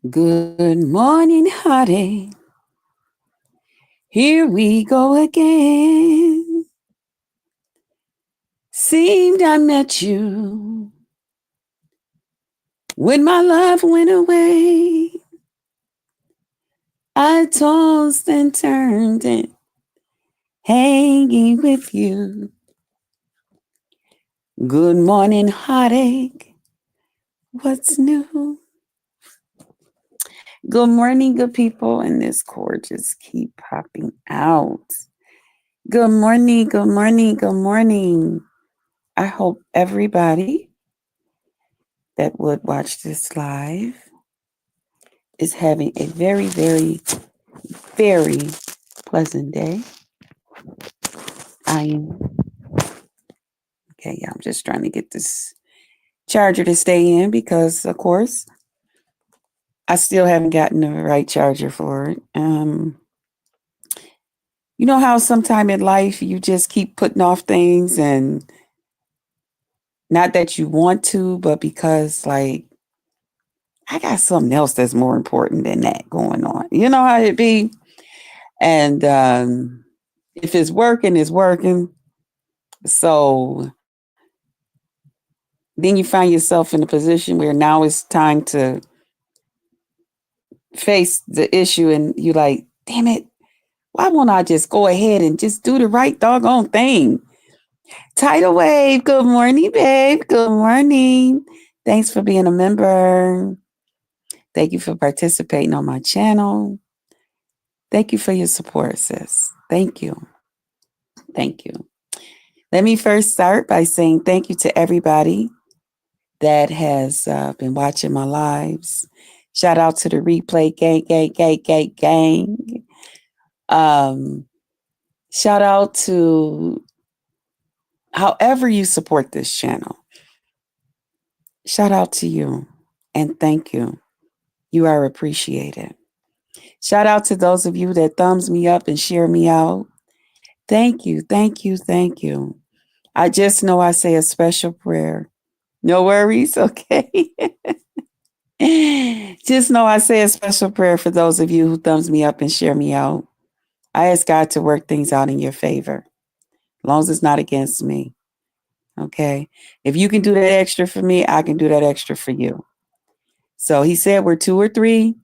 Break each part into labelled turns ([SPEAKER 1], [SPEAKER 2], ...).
[SPEAKER 1] Good morning, heartache. Here we go again. Seemed I met you when my love went away. I tossed and turned and hanging with you. Good morning, heartache. What's new? Good morning, good people. And this chord just keep popping out. Good morning, good morning, good morning. I hope everybody that would watch this live is having a very, very, very pleasant day. I am. Okay, yeah, I'm just trying to get this charger to stay in because, of course, I still haven't gotten the right charger for it. You know how sometime in life you just keep putting off things and not that you want to, but because like I got something else that's more important than that going on. You know how it be? And if it's working, it's working. So then you find yourself in a position where now it's time to face the issue and you like, damn it, why won't I just go ahead and just do the right doggone thing? Tidal Wave, good morning, babe. Good morning. Thanks for being a member. Thank you for participating on my channel. Thank you for your support, sis. Thank you. Thank you. Let me first start by saying thank you to everybody that has been watching my lives. Shout out to the replay gang. Um, Shout out to however you support this channel. Shout out to you and thank you. You are appreciated. Shout out to those of you that thumbs me up and share me out. Thank you, thank you, thank you. I just know I say a special prayer. No worries, okay? Just know I say a special prayer for those of you who thumbs me up and share me out. I ask God to work things out in your favor, as long as it's not against me. Okay. If you can do that extra for me, I can do that extra for you. So he said we're two or three.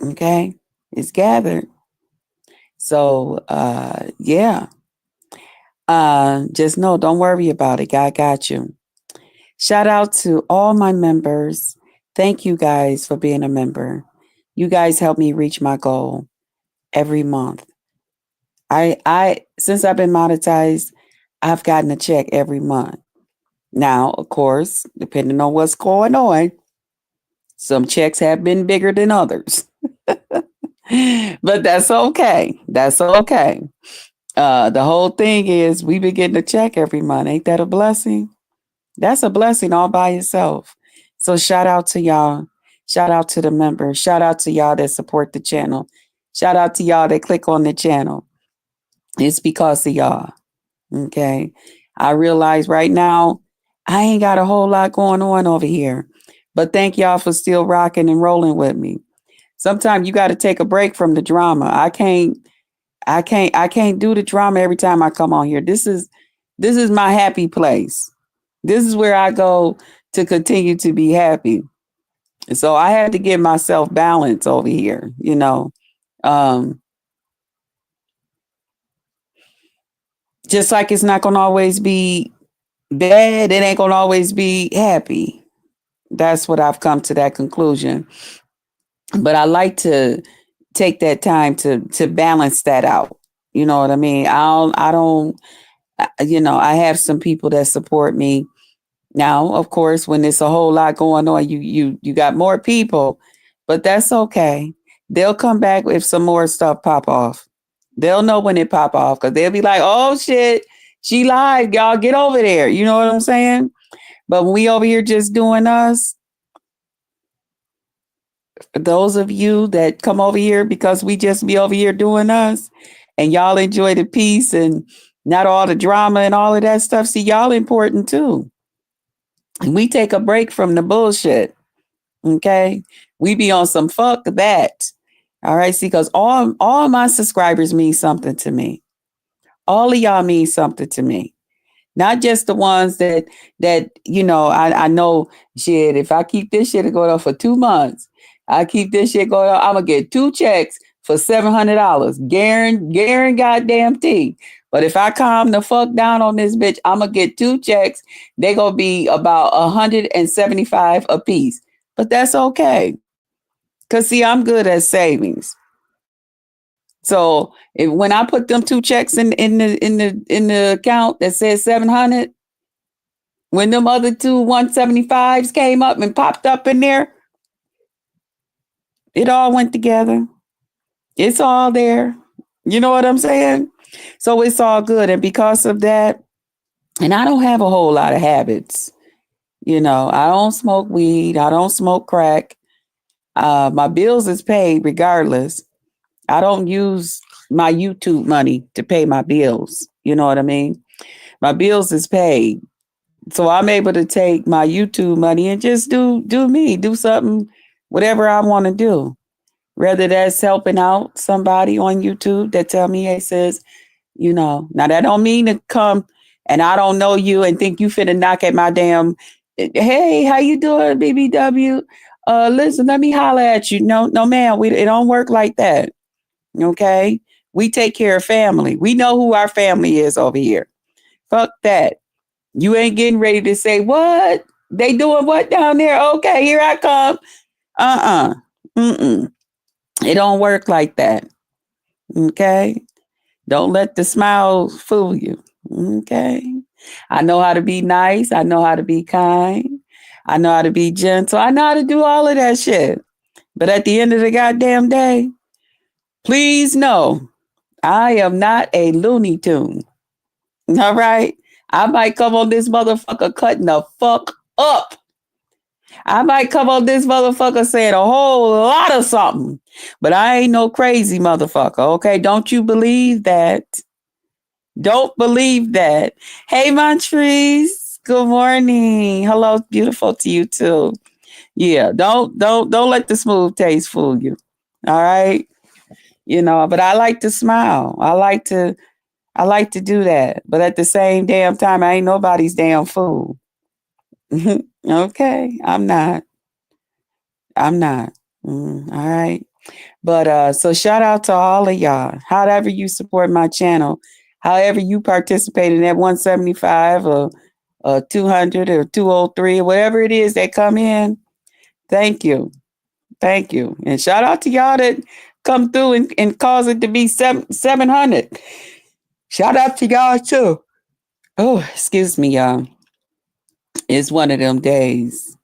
[SPEAKER 1] Okay. It's gathered. So yeah. Just know, don't worry about it. God got you. Shout out to all my members. Thank you guys for being a member. You guys help me reach my goal every month. I since I've been monetized, I've gotten a check every month. Now, of course, depending on what's going on, some checks have been bigger than others. But that's okay. That's okay. The whole thing is we've been getting a check every month. Ain't that a blessing? That's a blessing all by itself. So shout out to y'all. Shout out to the members. Shout out to y'all that support the channel. Shout out to y'all that click on the channel. It's because of y'all. Okay. I realize right now I ain't got a whole lot going on over here. But thank y'all for still rocking and rolling with me. Sometimes you got to take a break from the drama. I can't do the drama every time I come on here. This is my happy place. This is where I go to continue to be happy. So I had to give myself balance over here, you know. Um, just like it's not gonna always be bad, it ain't gonna always be happy. That's what I've come to that conclusion. But I like to take that time to balance that out. You know what I mean? I don't you know, I have some people that support me. Now, of course, when there's a whole lot going on, you got more people, but that's okay. They'll come back if some more stuff pop off. They'll know when it pop off because they'll be like, "Oh shit, she lied, y'all get over there." You know what I'm saying? But when we over here just doing us, those of you that come over here because we just be over here doing us, and y'all enjoy the peace and not all the drama and all of that stuff. See, y'all important too. And we take a break from the bullshit. Okay. We be on some fuck that. All right. See, because all my subscribers mean something to me. All of y'all mean something to me. Not just the ones that I know shit. If I keep this shit going on for 2 months, I keep this shit going on, I'm gonna get 2 checks for $700. Guaranteed goddamn T. But if I calm the fuck down on this bitch, I'm gonna get 2 checks. They gonna be about 175 a piece. But that's okay. Cause see, I'm good at savings. So when I put them 2 checks in the account that says 700, when them other two 175s came up and popped up in there, it all went together. It's all there. You know what I'm saying? So it's all good. And because of that, and I don't have a whole lot of habits. I don't smoke weed. I don't smoke crack. My bills is paid regardless. I don't use my YouTube money to pay my bills. You know what I mean? My bills is paid. So I'm able to take my YouTube money and just do me, do something, whatever I want to do. Whether that's helping out somebody on YouTube that tell me, hey, sis, now that don't mean to come and I don't know you and think you finna knock at my damn, hey, how you doing, BBW? Listen, let me holler at you. No, man, it don't work like that. Okay? We take care of family. We know who our family is over here. Fuck that. You ain't getting ready to say, what? They doing what down there? Okay, here I come. Mm-mm. It don't work like that. Okay? Don't let the smile fool you. Okay? I know how to be nice. I know how to be kind. I know how to be gentle. I know how to do all of that shit. But at the end of the goddamn day, please know I am not a Looney Tune. All right? I might come on this motherfucker cutting the fuck up. I might come on this motherfucker saying a whole lot of something, but I ain't no crazy motherfucker. Okay? Don't you believe that? Don't believe that. Hey, Montrese. Good morning. Hello, beautiful to you too. Yeah, don't let the smooth taste fool you. All right? But I like to smile. I like to do that. But at the same damn time, I ain't nobody's damn fool. Okay? I'm not. All right. But so shout out to all of y'all. However you support my channel, however you participate in that 175 or 200 or 203 or whatever it is that come in. Thank you. Thank you. And shout out to y'all that come through and cause it to be 700. Shout out to y'all too. Oh, excuse me, y'all. It's one of them days.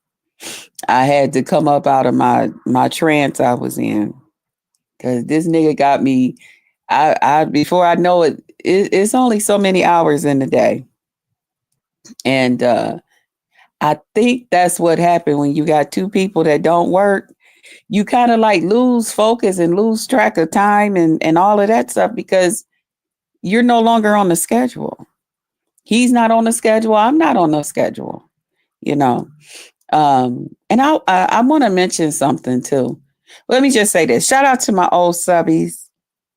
[SPEAKER 1] I had to come up out of my trance I was in. Cause this nigga got me. I before I know it's only so many hours in the day, and I think that's what happened when you got two people that don't work. You kind of like lose focus and lose track of time and all of that stuff because you're no longer on the schedule. He's not on the schedule. I'm not on the schedule. You know. And I want to mention something too. Let me just say this. Shout out to my old subbies.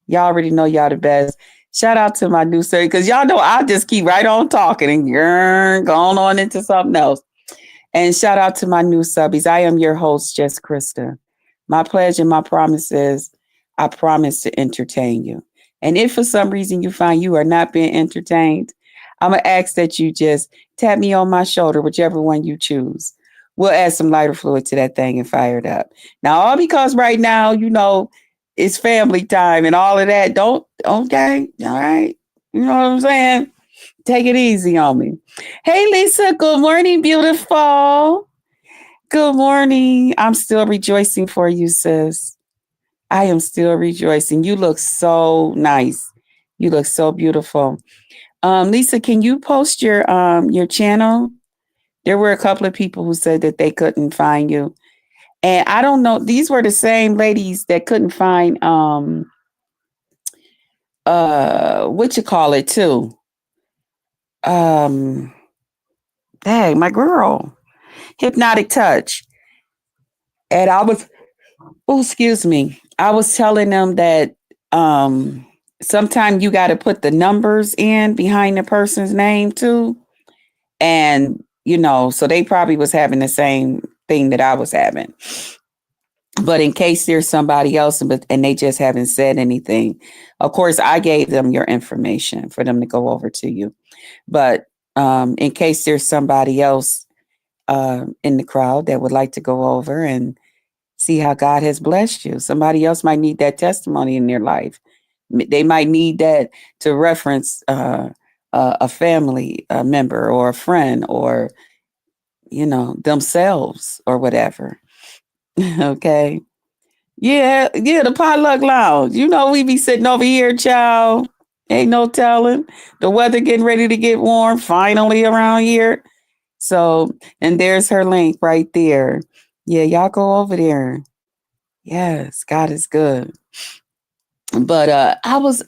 [SPEAKER 1] Y'all already know y'all the best. Shout out to my new subbies because y'all know I just keep right on talking and going on into something else. And shout out to my new subbies. I am your host, Jess Krista. My pledge and my promise is I promise to entertain you. And if for some reason you find you are not being entertained, I'm going to ask that you just tap me on my shoulder, whichever one you choose. We'll add some lighter fluid to that thing and fire it up. Now, all because right now, it's family time and all of that. Okay, all right. You know what I'm saying? Take it easy on me. Hey, Lisa. Good morning, beautiful. Good morning. I'm still rejoicing for you, sis. I am still rejoicing. You look so nice. You look so beautiful. Lisa, can you post your channel? There were a couple of people who said that they couldn't find you. And I don't know, these were the same ladies that couldn't find what you call it too. Hey, my girl. Hypnotic Touch. And I was, oh, excuse me. I was telling them that sometimes you got to put the numbers in behind the person's name too. And, so they probably was having the same thing that I was having. But in case there's somebody else and they just haven't said anything, of course, I gave them your information for them to go over to you. But in case there's somebody else in the crowd that would like to go over and see how God has blessed you, somebody else might need that testimony in their life. They might need that to reference a family member or a friend or, themselves or whatever. Okay. Yeah, the potluck lounge. We be sitting over here, child. Ain't no telling. The weather getting ready to get warm finally around here. So, and there's her link right there. Yeah, y'all go over there. Yes, God is good. But I was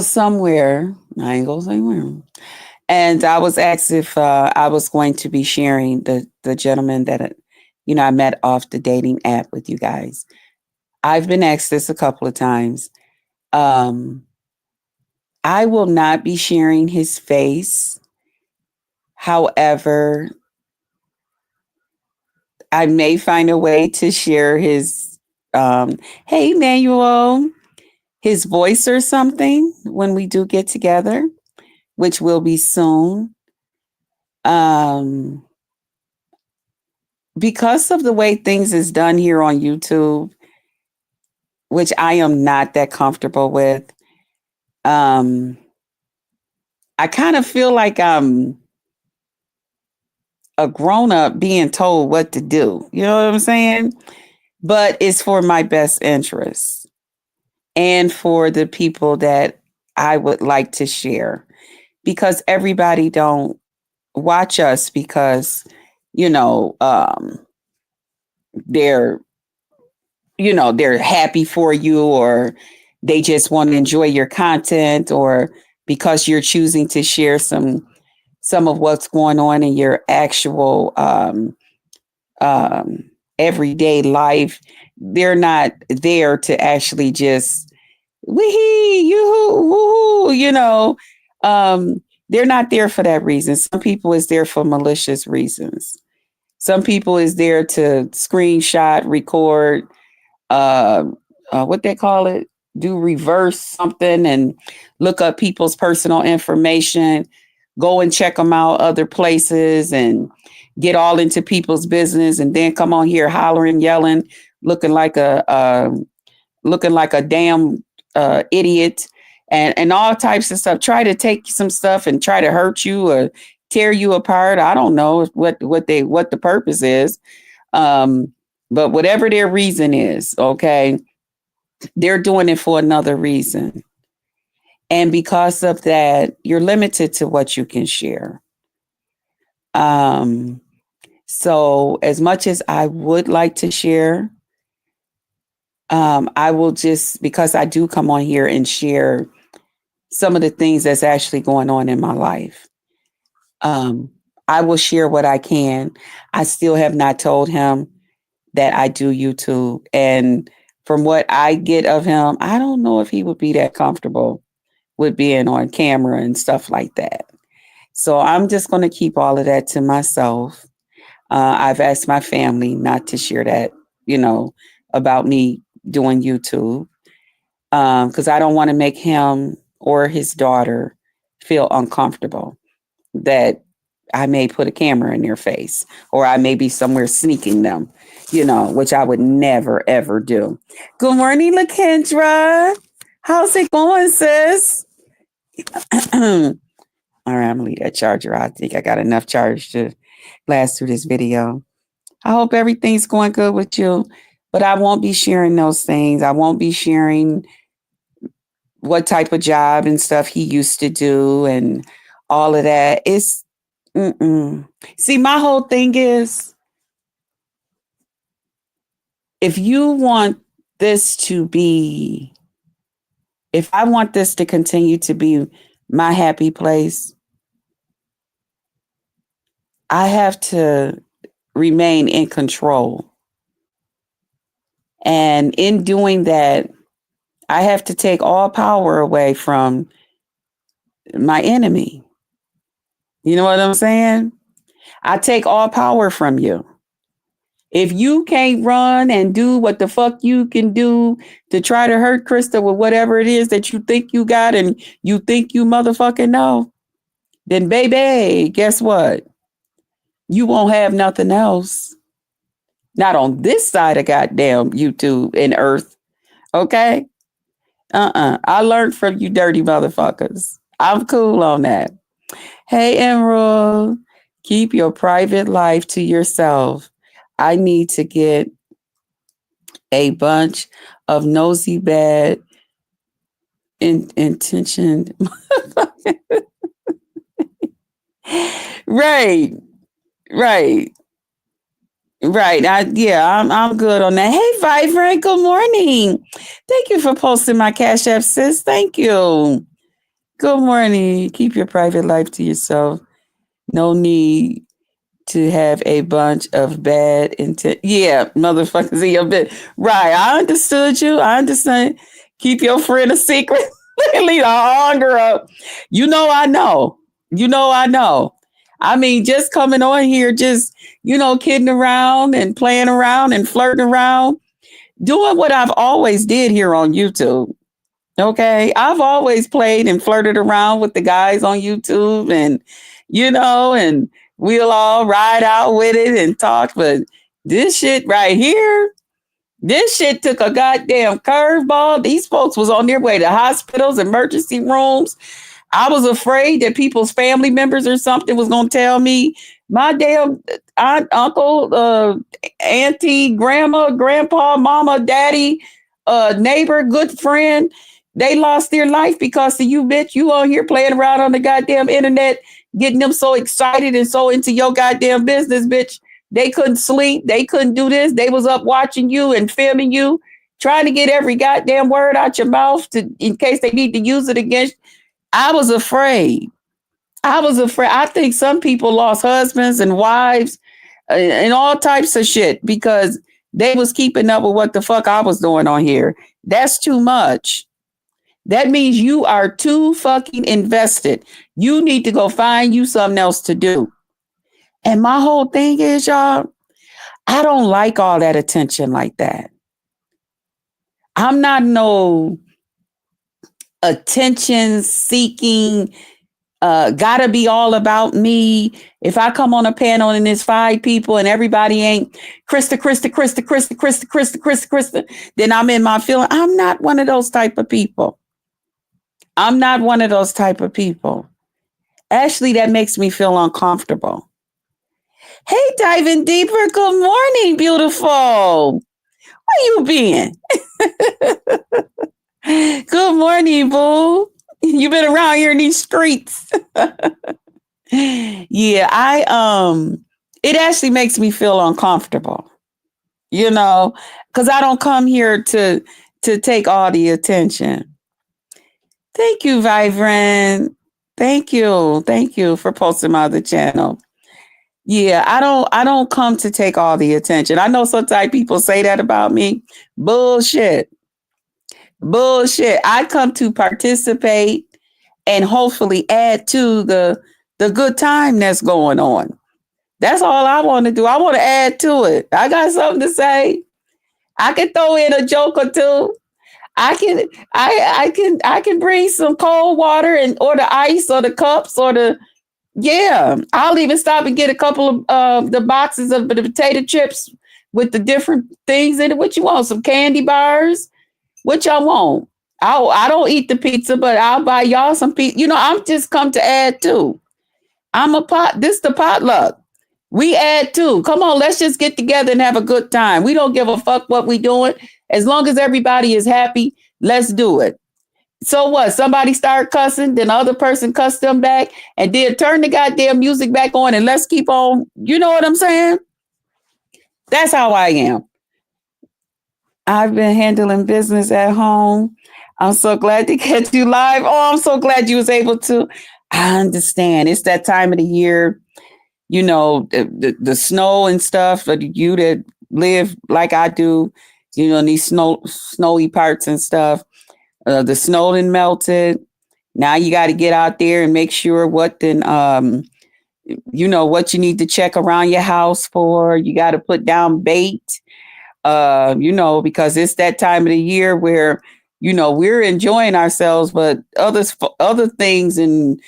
[SPEAKER 1] somewhere. I ain't gonna say where. And I was asked if I was going to be sharing the gentleman that I met off the dating app with you guys. I've been asked this a couple of times. I will not be sharing his face. However, I may find a way to share his, hey, Manuel, his voice or something when we do get together, which will be soon. Because of the way things is done here on YouTube, which I am not that comfortable with, I kind of feel like I'm a grown up being told what to do. You know what I'm saying? But it's for my best interest and for the people that I would like to share, because everybody don't watch us because they're they're happy for you, or they just want to enjoy your content, or because you're choosing to share some of what's going on in your actual everyday life. They're not there to actually just wee you they're not there for that reason. Some people is there for malicious reasons. Some people is there to screenshot, record, uh, what they call it, do reverse something and look up people's personal information, go and check them out other places and get all into people's business, and then come on here hollering, yelling, looking like a damn idiot, and all types of stuff. Try to take some stuff and try to hurt you or tear you apart. I don't know what the purpose is. But whatever their reason is, okay, they're doing it for another reason. And because of that, you're limited to what you can share. So as much as I would like to share, I will just, because I do come on here and share some of the things that's actually going on in my life. I will share what I can. I still have not told him that I do YouTube. And from what I get of him, I don't know if he would be that comfortable with being on camera and stuff like that. So I'm just going to keep all of that to myself. I've asked my family not to share that, about me doing YouTube, because I don't want to make him or his daughter feel uncomfortable that I may put a camera in their face, or I may be somewhere sneaking them, which I would never, ever do. Good morning, LaKendra. How's it going, sis? All right, I'm going to leave that charger. I think I got enough charge to last through this video. I hope everything's going good with you, but I won't be sharing those things. I won't be sharing what type of job and stuff he used to do and all of that. It's, see, my whole thing is, if you want this to be, if I want this to continue to be my happy place, I have to remain in control. And in doing that, I have to take all power away from my enemy. You know what I'm saying? I take all power from you. If you can't run and do what the fuck you can do to try to hurt Krista with whatever it is that you think you got and you think you motherfucking know, then baby, guess what? You won't have nothing else. Not on this side of goddamn YouTube and Earth. Okay? I learned from you dirty motherfuckers. I'm cool on that. Hey, Emerald, keep your private life to yourself. I need to get a bunch of nosy bad intentioned. Right. I'm good on that. Hey, Vibrant, good morning. Thank you for posting my Cash App, sis. Thank you. Good morning. Keep your private life to yourself. No need to have a bunch of bad intent. Yeah, motherfuckers in your bed. Right. I understood you. I understand. Keep your friend a secret. Leave the hunger up. You know I know. I mean, just coming on here, just, kidding around and playing around and flirting around, doing what I've always did here on YouTube. Okay. I've always played and flirted around with the guys on YouTube and we'll all ride out with it and talk. But this shit right here, this shit took a goddamn curveball. These folks was on their way to hospitals, emergency rooms. I was afraid that people's family members or something was going to tell me my damn aunt, uncle, auntie, grandma, grandpa, mama, daddy, neighbor, good friend, they lost their life because of you, bitch. You on here playing around on the goddamn internet, getting them so excited and so into your goddamn business, bitch. They couldn't sleep. They couldn't do this. They was up watching you and filming you, trying to get every goddamn word out your mouth in case they need to use it against. I was afraid. I think some people lost husbands and wives and all types of shit because they was keeping up with what the fuck I was doing on here. That's too much. That means you are too fucking invested. You need to go find you something else to do. And my whole thing is, y'all, I don't like all that attention like that. I'm not no attention seeking, gotta be all about me. If I come on a panel and there's 5 people and everybody ain't Krista, then I'm in my feeling. I'm not one of those type of people. Actually, that makes me feel uncomfortable. Hey, diving deeper. Good morning, beautiful. Where you been? Good morning, boo. You been around here in these streets. Yeah, it actually makes me feel uncomfortable, because I don't come here to take all the attention. Thank you, Vibrant. Thank you for posting my other channel. Yeah, I don't come to take all the attention. I know sometimes people say that about me. Bullshit. I come to participate and hopefully add to the good time that's going on. That's all I want to do. I want to add to it. I got something to say. I can throw in a joke or two. I can bring some cold water or the ice or the cups or I'll even stop and get a couple of the boxes of the potato chips with the different things in it. What you want? Some candy bars? What y'all want? I don't eat the pizza, but I'll buy y'all some pizza. I'm just come to add too. This the potluck. We add too. Come on, let's just get together and have a good time. We don't give a fuck what we doing. As long as everybody is happy, let's do it. So what? Somebody start cussing, then the other person cuss them back, and then turn the goddamn music back on and let's keep on. You know what I'm saying? That's how I am. I've been handling business at home. I'm so glad to catch you live. Oh, I'm so glad you was able to. I understand. It's that time of the year. the snow and stuff for you that live like I do, in these snowy parts and stuff. The snow then melted. Now you got to get out there and make sure what you need to check around your house for. You got to put down bait, because it's that time of the year where, we're enjoying ourselves, but other things and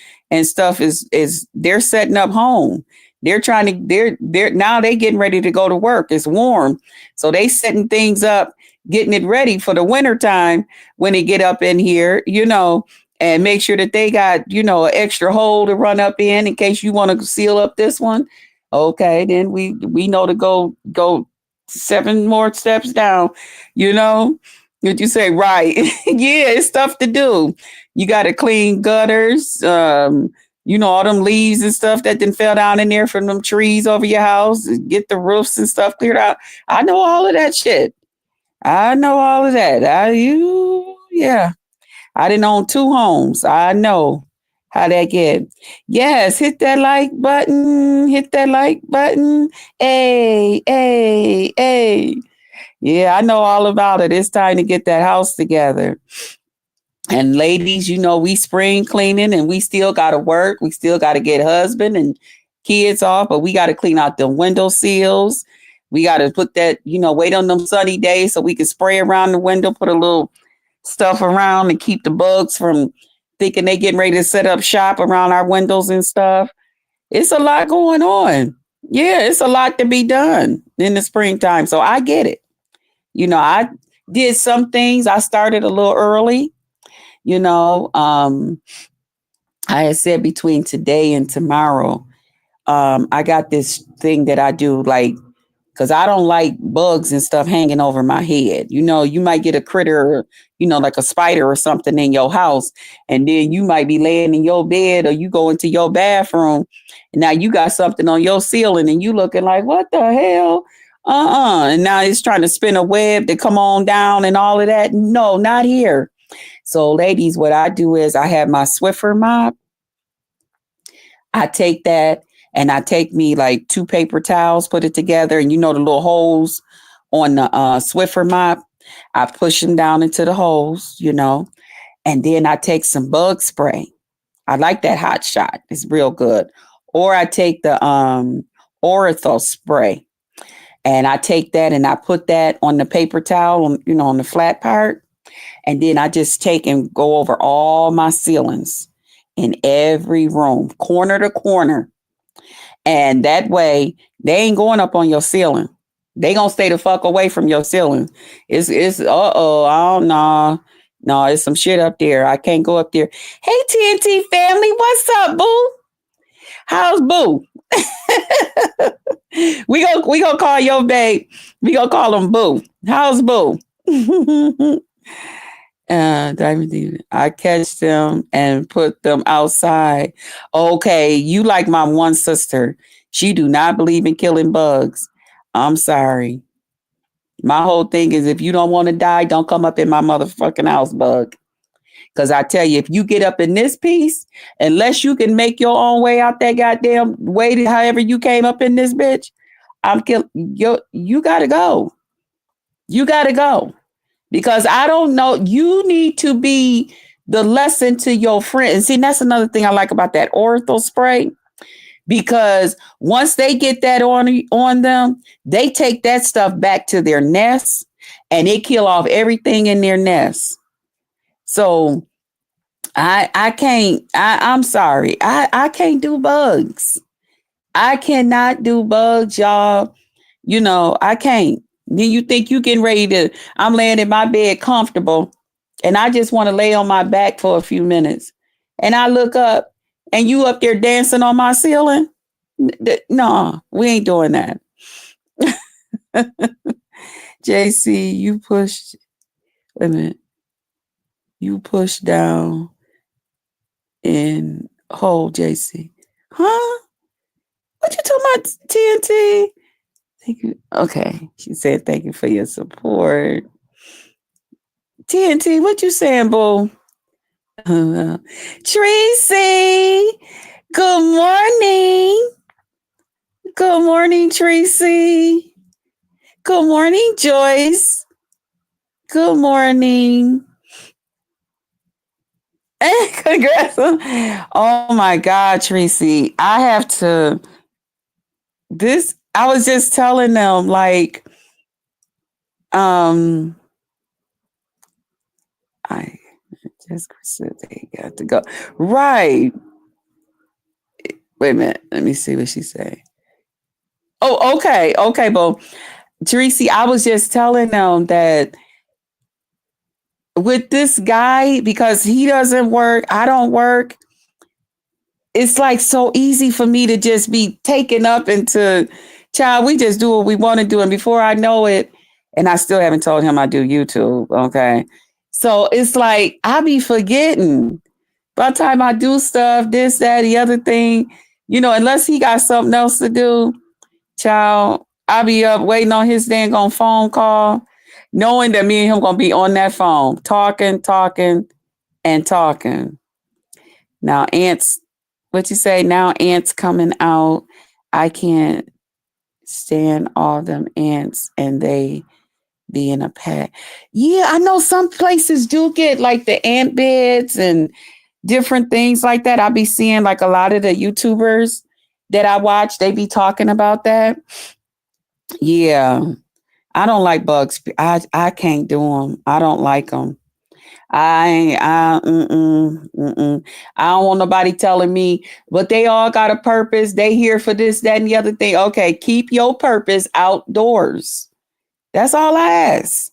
[SPEAKER 1] stuff is they're setting up home. They're now they getting ready to go to work. It's warm. So they setting things up, getting it ready for the winter time when they get up in here, and make sure that they got, an extra hole to run up in case you want to seal up this one. Okay, then we know to go 7 more steps down, Would you say right? Yeah, it's stuff to do. You got to clean gutters, all them leaves and stuff that then fell down in there from them trees over your house. Get the roofs and stuff cleared out. I know all of that shit. I know all of that. Yeah. I didn't own 2 homes. I know how that get. Yes, hit that like button. Hit that like button. Hey, hey, hey. Yeah, I know all about it. It's time to get that house together. And ladies, we spring cleaning and we still got to work. We still got to get husband and kids off, but we got to clean out the window sills. We got to put that, wait on them sunny days so we can spray around the window, put a little stuff around and keep the bugs from thinking they getting ready to set up shop around our windows and stuff. It's a lot going on. Yeah, it's a lot to be done in the springtime. So I get it. I did some things. I started a little early. I had said between today and tomorrow, I got this thing that I do, like, because I don't like bugs and stuff hanging over my head. You might get a critter, like a spider or something in your house, and then you might be laying in your bed or you go into your bathroom, and now you got something on your ceiling and you looking like, what the hell? And now it's trying to spin a web to come on down and all of that. No, not here. So, ladies, what I do is I have my Swiffer mop. I take that and I take me like 2 paper towels, put it together, and the little holes on the Swiffer mop. I push them down into the holes, and then I take some bug spray. I like that Hot Shot. It's real good. Or I take the Ortho spray, and I take that and I put that on the paper towel, on the flat part. And then I just take and go over all my ceilings in every room, corner to corner. And that way they ain't going up on your ceiling. They gonna stay the fuck away from your ceiling. It's I don't know. No, it's some shit up there. I can't go up there. Hey TNT family, what's up, boo? How's boo? we gonna call your babe. We gonna call him boo. How's boo? I catch them and put them outside. Okay, you like my one sister. She do not believe in killing bugs. I'm sorry. My whole thing is if you don't want to die, don't come up in my motherfucking house, bug. Because I tell you, if you get up in this piece, unless you can make your own way out that goddamn way, however you came up in this bitch, I'm kill you gotta go. You gotta go. Because I don't know, you need to be the lesson to your friend. And see, that's another thing I like about that Ortho spray. Because once they get that on them, they take that stuff back to their nest and they kill off everything in their nest. So I can't, I'm sorry. I can't do bugs. I cannot do bugs, y'all. I can't. Then you think you getting ready to, I'm laying in my bed comfortable and I just want to lay on my back for a few minutes. And I look up and you up there dancing on my ceiling. No, we ain't doing that. JC, you pushed, wait a minute. You pushed down in hold, JC. Huh? What you talking about, TNT? Thank you. Okay. She said, thank you for your support. TNT, what you saying, boo? Tracy, good morning. Good morning, Tracy. Good morning, Joyce. Good morning. Congrats. Oh my God, Tracy. I have to I was just telling them like um I just said they got to go. Right. Wait a minute. Let me see what she say. Oh, okay. Okay, Bo. Tracy, I was just telling them that with this guy, because he doesn't work, I don't work, it's like so easy for me to just be taken up into, child, we just do what we want to do. And before I know it, and I still haven't told him I do YouTube. Okay. So it's like I be forgetting by the time I do stuff, this, that, the other thing, unless he got something else to do, child, I be up waiting on his dang on phone call, knowing that me and him gonna be on that phone, talking, talking, and talking. Now, ants, what you say? Now, ants coming out. I can't stand all them ants, and they be in a pack. Yeah, I know some places do get like the ant beds and different things like that. I be seeing like a lot of the YouTubers that I watch, they be talking about that. Yeah, I don't like bugs. I can't do them. I don't like them. I don't want nobody telling me, but they all got a purpose. They here for this, that, and the other thing. Okay, keep your purpose outdoors. That's all I ask.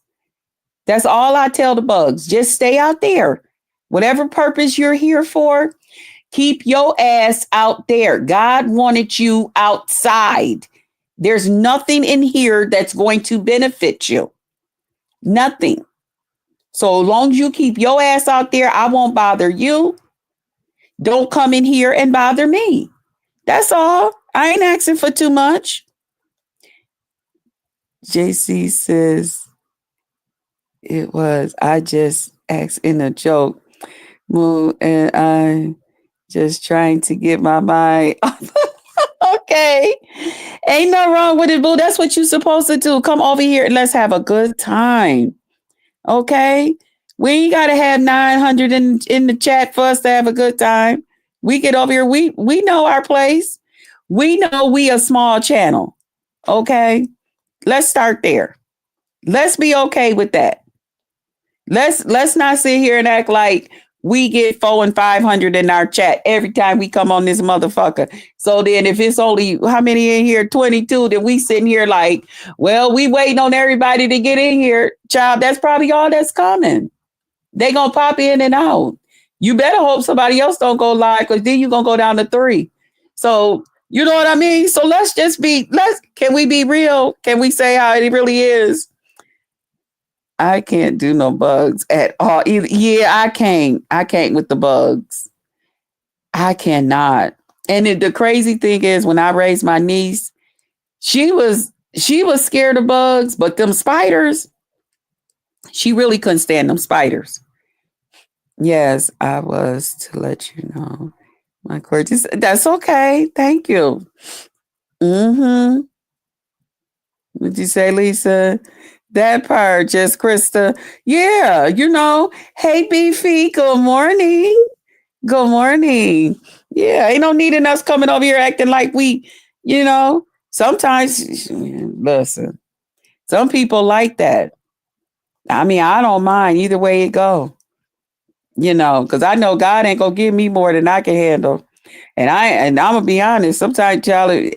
[SPEAKER 1] That's all I tell the bugs. Just stay out there. Whatever purpose you're here for, keep your ass out there. God wanted you outside. There's nothing in here that's going to benefit you. Nothing. So as long as you keep your ass out there, I won't bother you. Don't come in here and bother me. That's all. I ain't asking for too much. JC says it was. I just asked in a joke. And I just trying to get my mind. Okay. Ain't no wrong with it, boo. That's what you're supposed to do. Come over here and let's have a good time. Okay. We ain't gotta have 900 in the chat for us to have a good time. We get over here. We know our place. We know we a small channel. Okay. Let's start there. Let's be okay with that. Let's not sit here and act like we get 400 and 500 in our chat every time we come on this motherfucker. So then if it's only how many in here, 22, then we sitting here like, well, we waiting on everybody to get in here. Child, that's probably all that's coming. They gonna pop in and out. You better hope somebody else don't go live, because then you're gonna go down to 3. So you know what I mean? So can we be real? Can we say how it really is? I can't do no bugs at all either. Yeah, I can't. I can't with the bugs. I cannot. And the crazy thing is, when I raised my niece, she was scared of bugs, but them spiders, she really couldn't stand them spiders. Yes, I was, to let you know. My gorgeous. That's okay. Thank you. Mm-hmm. Would you say, Lisa? That part, just Krista. Yeah, Hey, Beefy, good morning. Good morning. Yeah, ain't no needing us coming over here acting like sometimes, listen, some people like that. I mean, I don't mind either way it go, because I know God ain't going to give me more than I can handle. And I'm going to be honest, sometimes, Charlie,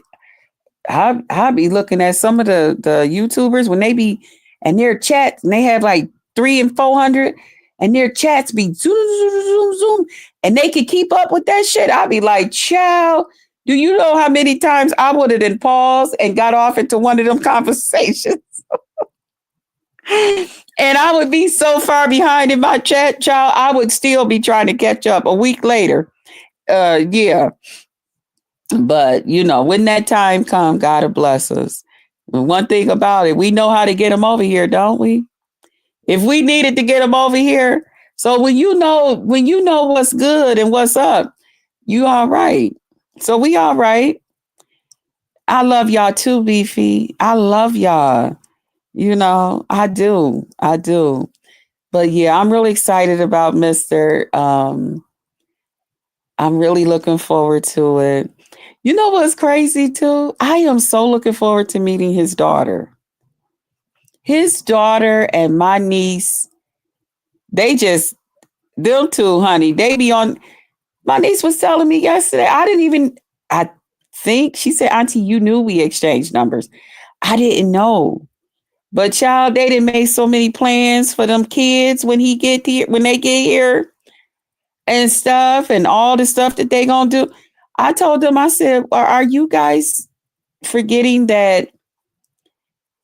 [SPEAKER 1] I be looking at some of the YouTubers when they be and their chats, and they have like 300 and 400, and their chats be zoom, zoom, zoom, zoom, and they can keep up with that shit. I be like, child, do you know how many times I would have then paused and got off into one of them conversations? And I would be so far behind in my chat, child, I would still be trying to catch up a week later. Yeah. But, when that time comes, God will bless us. And one thing about it, we know how to get them over here, don't we? If we needed to get them over here. So when you know what's good and what's up, you all right. So we all right. I love y'all too, Beefy. I love y'all. I do. I do. But yeah, I'm really excited about Mr. I'm really looking forward to it. You know what's crazy too? I am so looking forward to meeting his daughter. His daughter and my niece, they just, them two, honey, they be on. My niece was telling me yesterday, I think she said, Auntie, you knew we exchanged numbers. I didn't know. But child, they didn't make so many plans for them kids when they get here and stuff and all the stuff that they gonna do. I told them, I said, are you guys forgetting that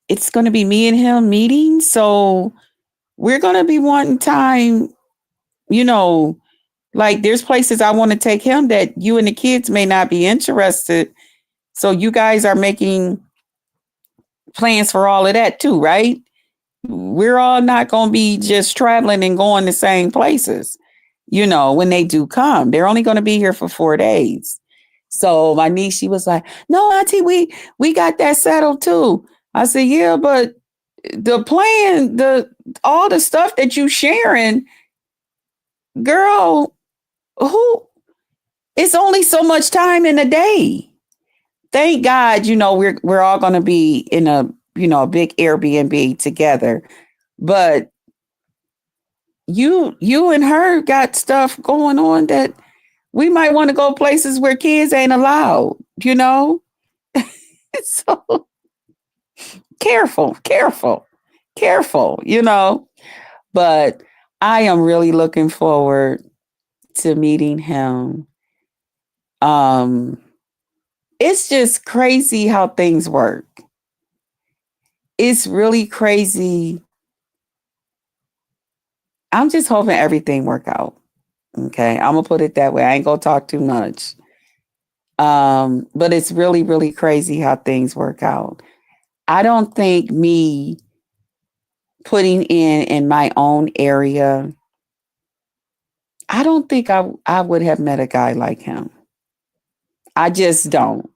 [SPEAKER 1] it's gonna be me and him meeting? So we're gonna be wanting time, you know, like there's places I want to take him that you and the kids may not be interested. So you guys are making plans for all of that too, right? We're all not going to be just traveling and going the same places. When they do come, they're only going to be here for 4 days. So my niece, she was like, "No, Auntie, we got that settled too." I said, "Yeah, but the plan, the all the stuff that you sharing, girl, who? It's only so much time in a day. Thank God, we're all going to be in a big Airbnb together, but." You and her got stuff going on that we might want to go places where kids ain't allowed, you know? So careful, careful, careful. But I am really looking forward to meeting him. Um, it's just crazy how things work. It's really crazy. I'm just hoping everything work out. Okay. I'm gonna put it that way. I ain't gonna talk too much. But it's really, really crazy how things work out. I don't think me putting in my own area, I don't think I would have met a guy like him. I just don't.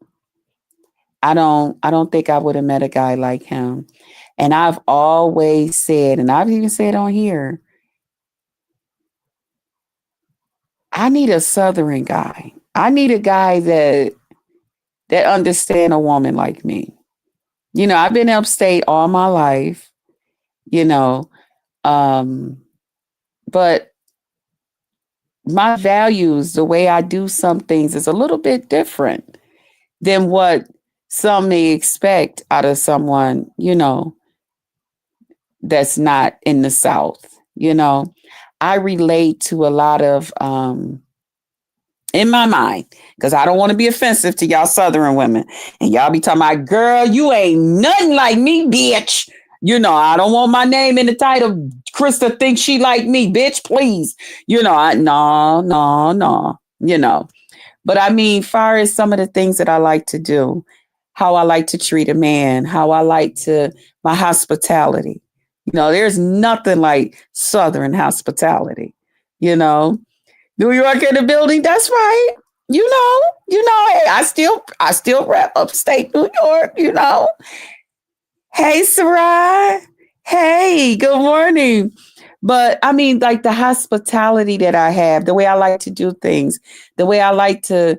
[SPEAKER 1] I don't think I would have met a guy like him. And I've always said, and I've even said on here, I need a southern guy. I need a guy that understand a woman like me. I've been upstate all my life, you know, um, but my values, the way I do some things is a little bit different than what some may expect out of someone, that's not in the South. I relate to a lot of, in my mind, because I don't want to be offensive to y'all Southern women. And y'all be talking about, girl, you ain't nothing like me, bitch. I don't want my name in the title. Krista thinks she like me, bitch, please. No, no, no, But I mean, far as some of the things that I like to do, how I like to treat a man, how I like to, my hospitality. There's nothing like Southern hospitality, you know. New York in the building, that's right. Hey, I still rep upstate New York. Hey, Sarai. Hey, good morning. But I mean, like the hospitality that I have, the way I like to do things, the way I like to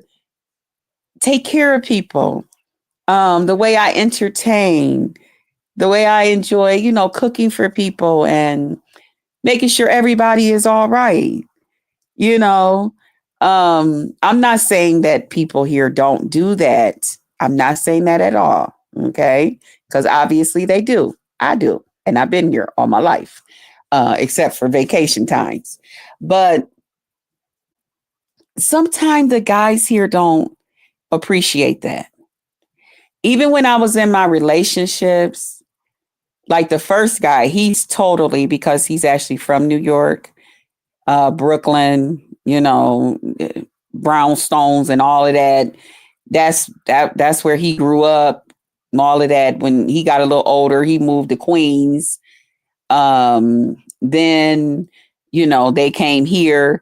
[SPEAKER 1] take care of people, the way I entertain, the way I enjoy, cooking for people and making sure everybody is all right. You know, I'm not saying that people here don't do that. I'm not saying that at all. Okay. Because obviously they do. I do. And I've been here all my life, except for vacation times. But sometimes the guys here don't appreciate that. Even when I was in my relationships, like the first guy, he's totally, because he's actually from New York, Brooklyn, brownstones and all of that. That's where he grew up. And all of that. When he got a little older, he moved to Queens. Then they came here.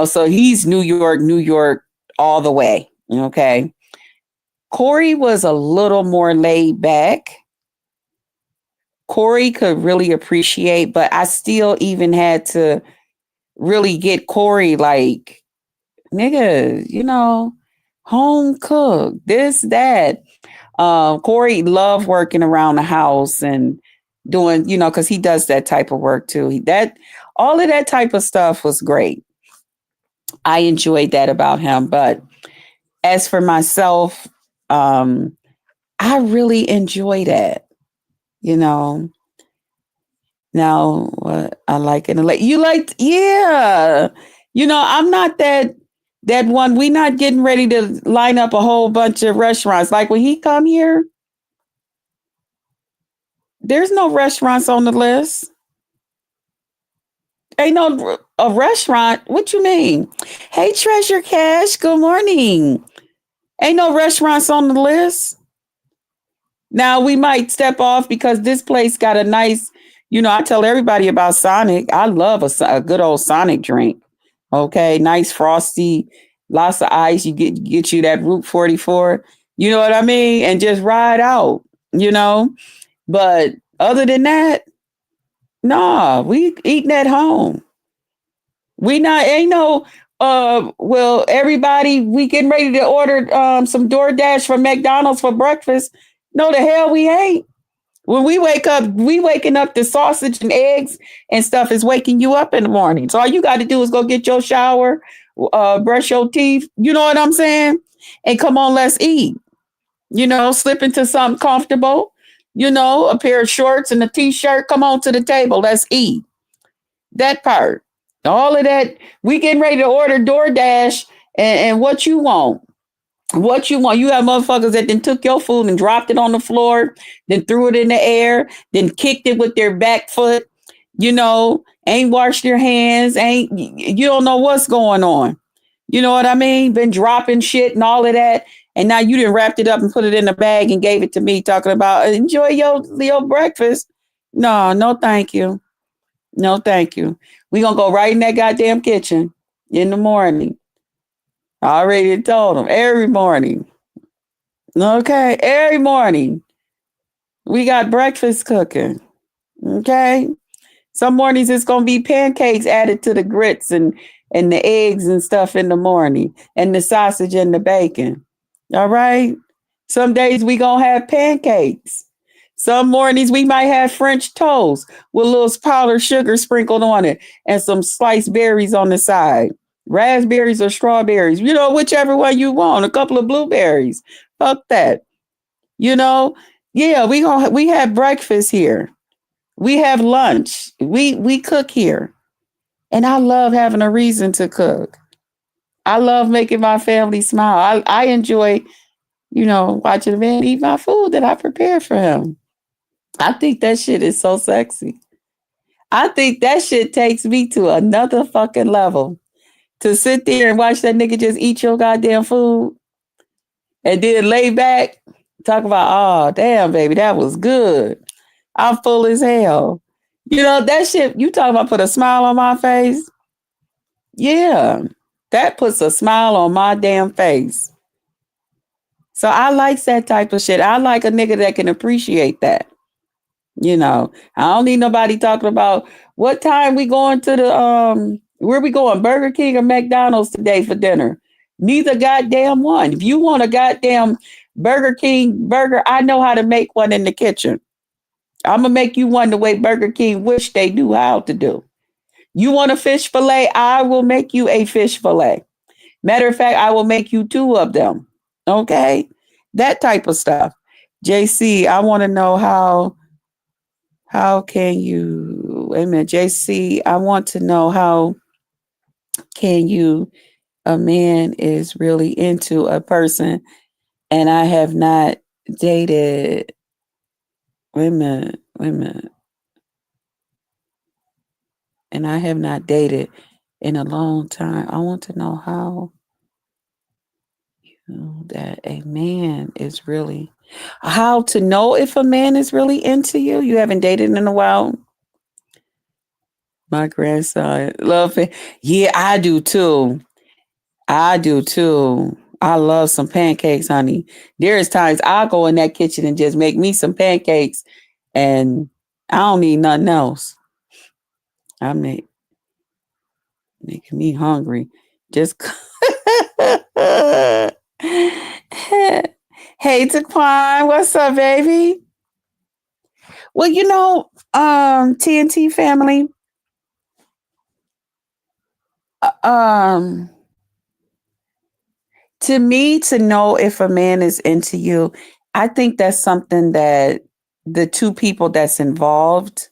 [SPEAKER 1] So he's New York all the way. Okay. Corey was a little more laid back. Corey could really appreciate, but I still even had to really get Corey like, nigga, home cook, this, that. Corey loved working around the house and doing, because he does that type of work too. All of that type of stuff was great. I enjoyed that about him. But as for myself, I really enjoy that. You know, now what I like and like you like, yeah. I'm not that one. We not getting ready to line up a whole bunch of restaurants. Like when he come here, there's no restaurants on the list. Ain't no a restaurant. What you mean? Hey, Treasure Cash. Good morning. Ain't no restaurants on the list. Now we might step off because this place got a nice. I tell everybody about Sonic. I love a good old Sonic drink. Okay, nice frosty, lots of ice. You get you that Route 44. You know what I mean? And just ride out. You know. But other than that, nah, we eating at home. We not ain't no well, everybody, we getting ready to order some DoorDash from McDonald's for breakfast. No, the hell we ain't. When we wake up, we waking up the sausage and eggs and stuff is waking you up in the morning. So all you got to do is go get your shower, brush your teeth. You know what I'm saying? And come on, let's eat. Slip into something comfortable. A pair of shorts and a t-shirt. Come on to the table. Let's eat. That part. All of that. We getting ready to order DoorDash and what you want. What you want. You have motherfuckers that then took your food and dropped it on the floor, then threw it in the air, then kicked it with their back foot, ain't washed their hands, you don't know what's going on. You know what I mean? Been dropping shit and all of that. And now you done wrapped it up and put it in a bag and gave it to me talking about enjoy your breakfast. No, no, thank you. No, thank you. We gonna go right in that goddamn kitchen in the morning. I already told them every morning. Okay, every morning we got breakfast cooking. Okay, some mornings it's gonna be pancakes added to the grits and the eggs and stuff in the morning, and the sausage and the bacon. All right. Some days we gonna have pancakes. Some mornings we might have French toast with a little powdered sugar sprinkled on it and some sliced berries on the side. Raspberries or strawberries, whichever one you want. A couple of blueberries. Fuck that. Yeah, we have breakfast here. We have lunch. We cook here. And I love having a reason to cook. I love making my family smile. I enjoy, watching a man eat my food that I prepared for him. I think that shit is so sexy. I think that shit takes me to another fucking level. To sit there and watch that nigga just eat your goddamn food and then lay back, talk about, oh, damn, baby, that was good. I'm full as hell. That shit, you talking about put a smile on my face? Yeah, that puts a smile on my damn face. So I like that type of shit. I like a nigga that can appreciate that. I don't need nobody talking about what time we going to the where we going, Burger King or McDonald's today for dinner. Neither goddamn one. If you want a goddamn Burger King burger, I know how to make one in the kitchen. I'm gonna make you one the way Burger King wish they knew how to do. You want a fish fillet? I will make you a fish fillet. Matter of fact, I will make you two of them. Okay, that type of stuff. JC, I want to know how can you, wait a minute, JC, I want to know how can you, a man is really into a person and I have not dated, wait a minute, and I have not dated in a long time. I want to know how that a man is really, how to know if a man is really into you. You haven't dated in a while. My grandson, love it. Yeah, I do too. I do too. I love some pancakes, honey. There's times I'll go in that kitchen and just make me some pancakes and I don't need nothing else. I make making me hungry. Just hey Taquan, what's up, baby? Well, TNT family, um, to me, to know if a man is into you, I think that's something that the two people that's involved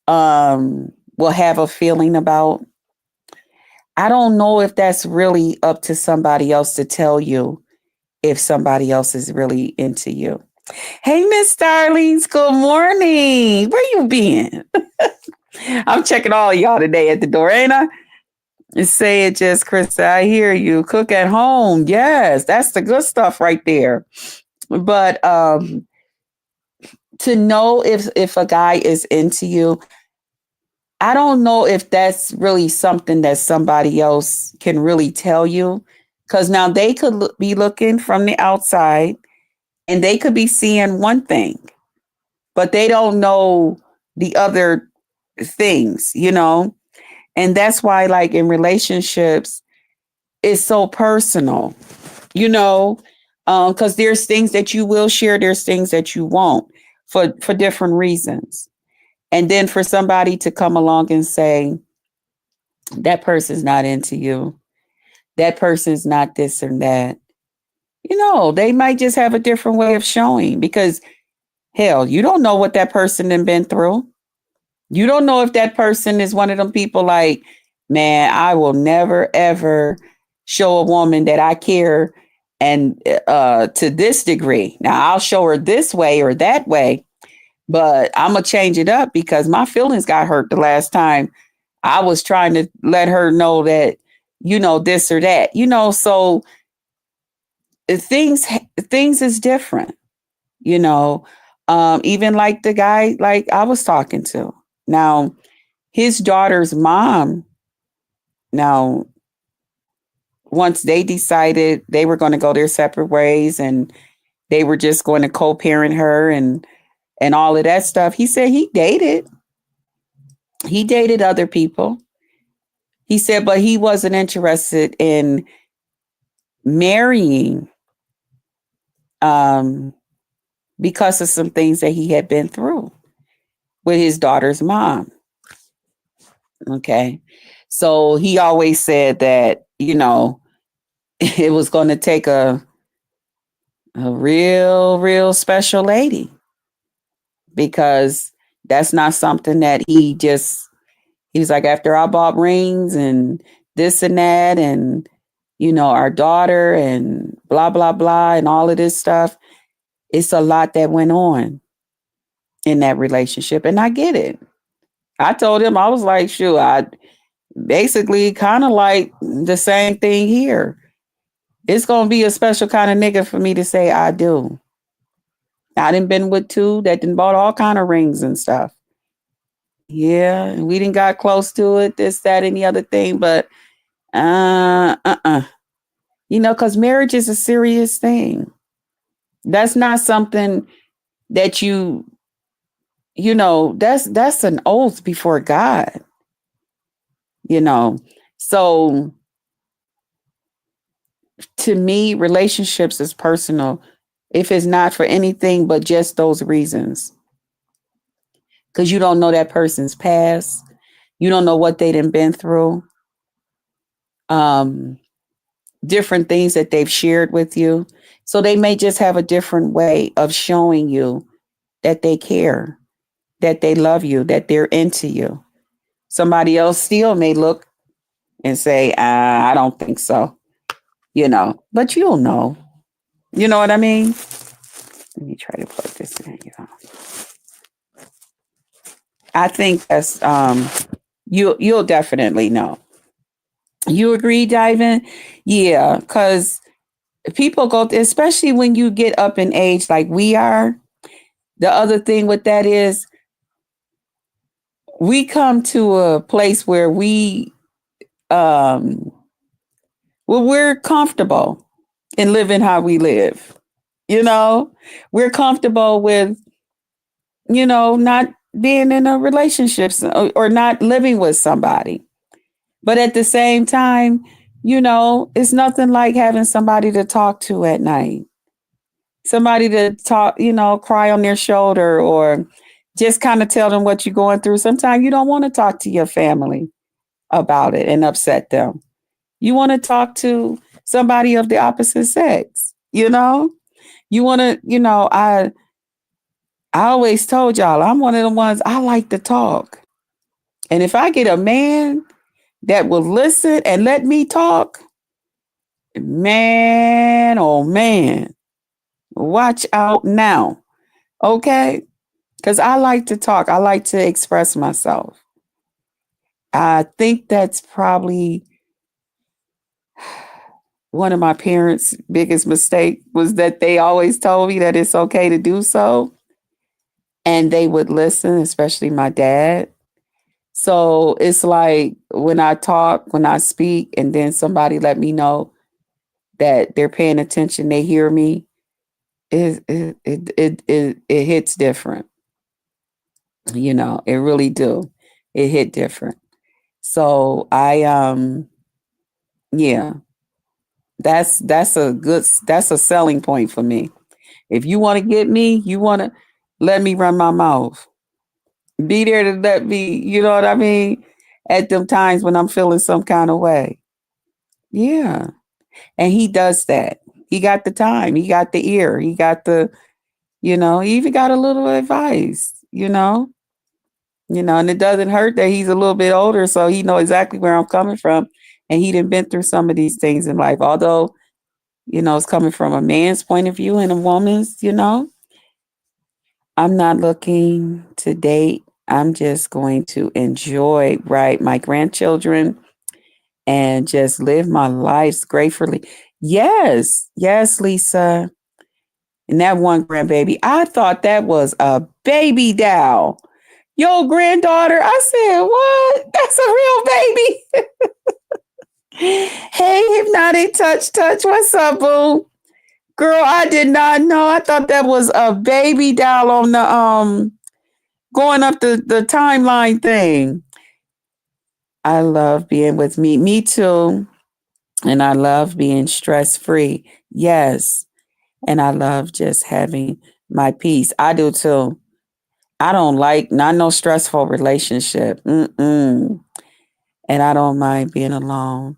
[SPEAKER 1] will have a feeling about. I don't know if that's really up to somebody else to tell you if somebody else is really into you. Hey, Miss Starlings, good morning. Where you been? I'm checking all of y'all today at the door, ain't I? Say it just, Krista. I hear you. Cook at home. Yes, that's the good stuff right there. But to know if a guy is into you, I don't know if that's really something that somebody else can really tell you. Because now they could be looking from the outside and they could be seeing one thing, but they don't know the other things. And that's why, like in relationships, it's so personal, you know, because there's things that you will share, there's things that you won't for different reasons. And then for somebody to come along and say, that person's not into you, that person's not this and that, they might just have a different way of showing because hell, you don't know what that person has been through. You don't know if that person is one of them people like, man, I will never ever show a woman that I care and to this degree. Now I'll show her this way or that way, but I'm gonna change it up because my feelings got hurt the last time I was trying to let her know that, this or that, so things things is different, you know. Even like the guy like I was talking to. Now, his daughter's mom, now once they decided they were going to go their separate ways and they were just going to co-parent her and all of that stuff, he said he dated other people. He said, but he wasn't interested in marrying um, because of some things that he had been through with his daughter's mom. Okay. So he always said that, it was going to take a real, real special lady because that's not something that he's like, after I bought rings and this and that and, our daughter and blah, blah, blah, and all of this stuff. It's a lot that went on in that relationship. And I get it. I told him, I was like, sure, I basically kind of like the same thing here. It's going to be a special kind of nigga for me to say I do. I done been with two that done bought all kind of rings and stuff. Yeah, and we didn't got close to it, this, that, and the other thing, but because marriage is a serious thing. That's not something that that's an oath before God, you know. So to me, relationships is personal if it's not for anything but just those reasons. Because you don't know that person's past. You don't know what they done been through. Different things that they've shared with you. So they may just have a different way of showing you that they care, that they love you, that they're into you. Somebody else still may look and say, I don't think so, but you'll know. You know what I mean? Let me try to plug this in. I think that's you'll definitely know. You agree, Diven? Yeah, because people go, especially when you get up in age like we are. The other thing with that is we come to a place where we're comfortable. and living how we live. We're comfortable with, not being in a relationship or not living with somebody. But at the same time, it's nothing like having somebody to talk to at night, somebody to talk, cry on their shoulder or just kind of tell them what you're going through. Sometimes you don't want to talk to your family about it and upset them. You want to talk to somebody of the opposite sex, You want to, I always told y'all, I'm one of the ones I like to talk. And if I get a man that will listen and let me talk, man, oh man, watch out now. Okay? Because I like to talk. I like to express myself. I think that's probably one of my parents' biggest mistake was that they always told me that it's okay to do so. And they would listen, especially my dad. So it's like when I talk, when I speak, and then somebody let me know that they're paying attention, they hear me, it hits different. It really do. It hit different. So yeah, that's a selling point for me. If you want to get me, you want to let me run my mouth. Be there to let me, you know what I mean? At them times when I'm feeling some kind of way. Yeah. And he does that. He got the time. He got the ear. He got he even got a little advice, and it doesn't hurt that he's a little bit older, so he know exactly where I'm coming from. And he done been through some of these things in life. Although, it's coming from a man's point of view and a woman's, I'm not looking to date. I'm just going to enjoy, right, my grandchildren and just live my life gratefully. Yes, yes, Lisa. And that one grandbaby, I thought that was a baby doll. Yo, granddaughter, I said, what? That's a real baby. Hey, Hypnotic Touch, what's up, boo? Girl, I did not know. I thought that was a baby doll on the going up the timeline thing. I love being with me. Me too. And I love being stress free. Yes. And I love just having my peace. I do too. I don't like not no stressful relationship. Mm-mm. And I don't mind being alone.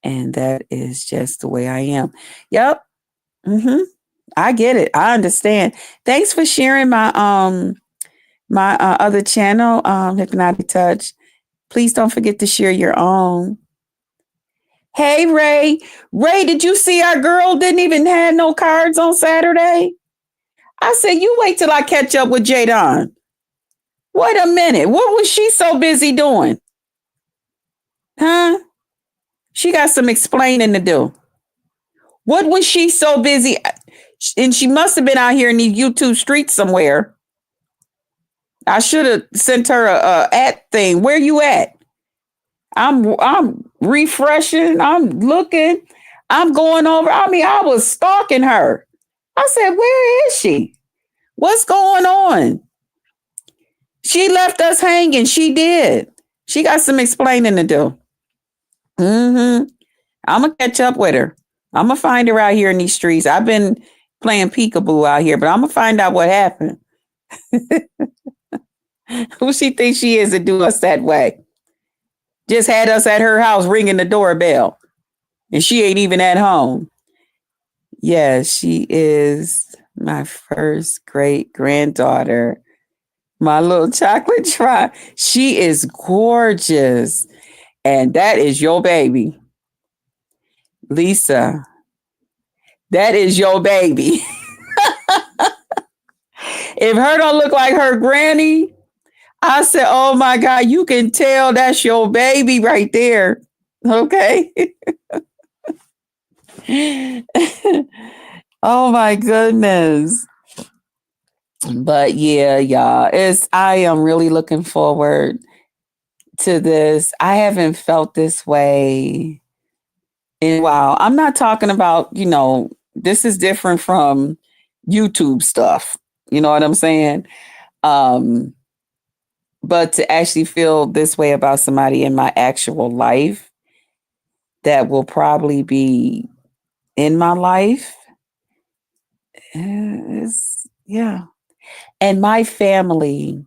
[SPEAKER 1] And that is just the way I am. Yep. Mm-hmm. I get it. I understand. Thanks for sharing my other channel, Hypnotic Touch. Please don't forget to share your own. Hey, Ray. Ray, did you see our girl didn't even have no cards on Saturday? I said, you wait till I catch up with Jadon. Wait a minute. What was she so busy doing? Huh? She got some explaining to do. What was she so busy? And she must have been out here in these YouTube streets somewhere. I should have sent her a at thing. Where you at? I'm refreshing. I'm looking. I'm going over. I mean, I was stalking her. I said, where is she? What's going on? She left us hanging. She did. She got some explaining to do. Mm-hmm. I'm going to catch up with her. I'm going to find her out here in these streets. I've been playing peekaboo out here, but I'm going to find out what happened. Who she thinks she is to do us that way? Just had us at her house ringing the doorbell. And she ain't even at home. Yeah, she is my first great granddaughter. My little chocolate try. She is gorgeous. And that is your baby. Lisa, that is your baby. If her don't look like her granny, I said, oh my God, you can tell that's your baby right there. Okay. Oh my goodness. But yeah, y'all, I am really looking forward to this. I haven't felt this way in a while. I'm not talking about, This is different from YouTube stuff. You know what I'm saying? Um, but to actually feel this way about somebody in my actual life that will probably be in my life is, yeah. And my family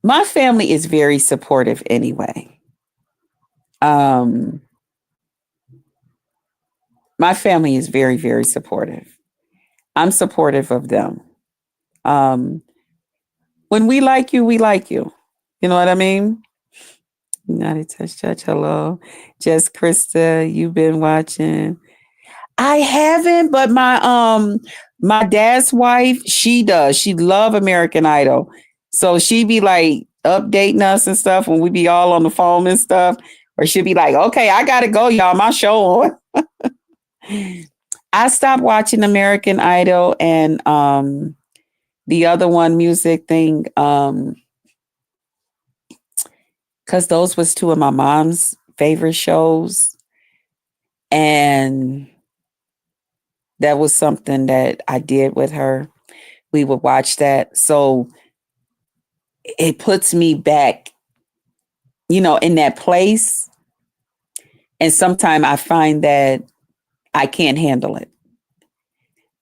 [SPEAKER 1] is very supportive anyway. Um, my family is very, very supportive. I'm supportive of them. Um, when we like you, we like you. You know what I mean? United Touch Church, hello. Just Krista, you've been watching. I haven't, but my dad's wife, she does. She love American Idol. So she be like updating us and stuff when we be all on the phone and stuff. Or she'll be like, okay, I gotta go, y'all. My show on. I stopped watching American Idol and the other one music thing, because those was two of my mom's favorite shows. And that was something that I did with her. We would watch that. So it puts me back, in that place. And sometimes I find that I can't handle it.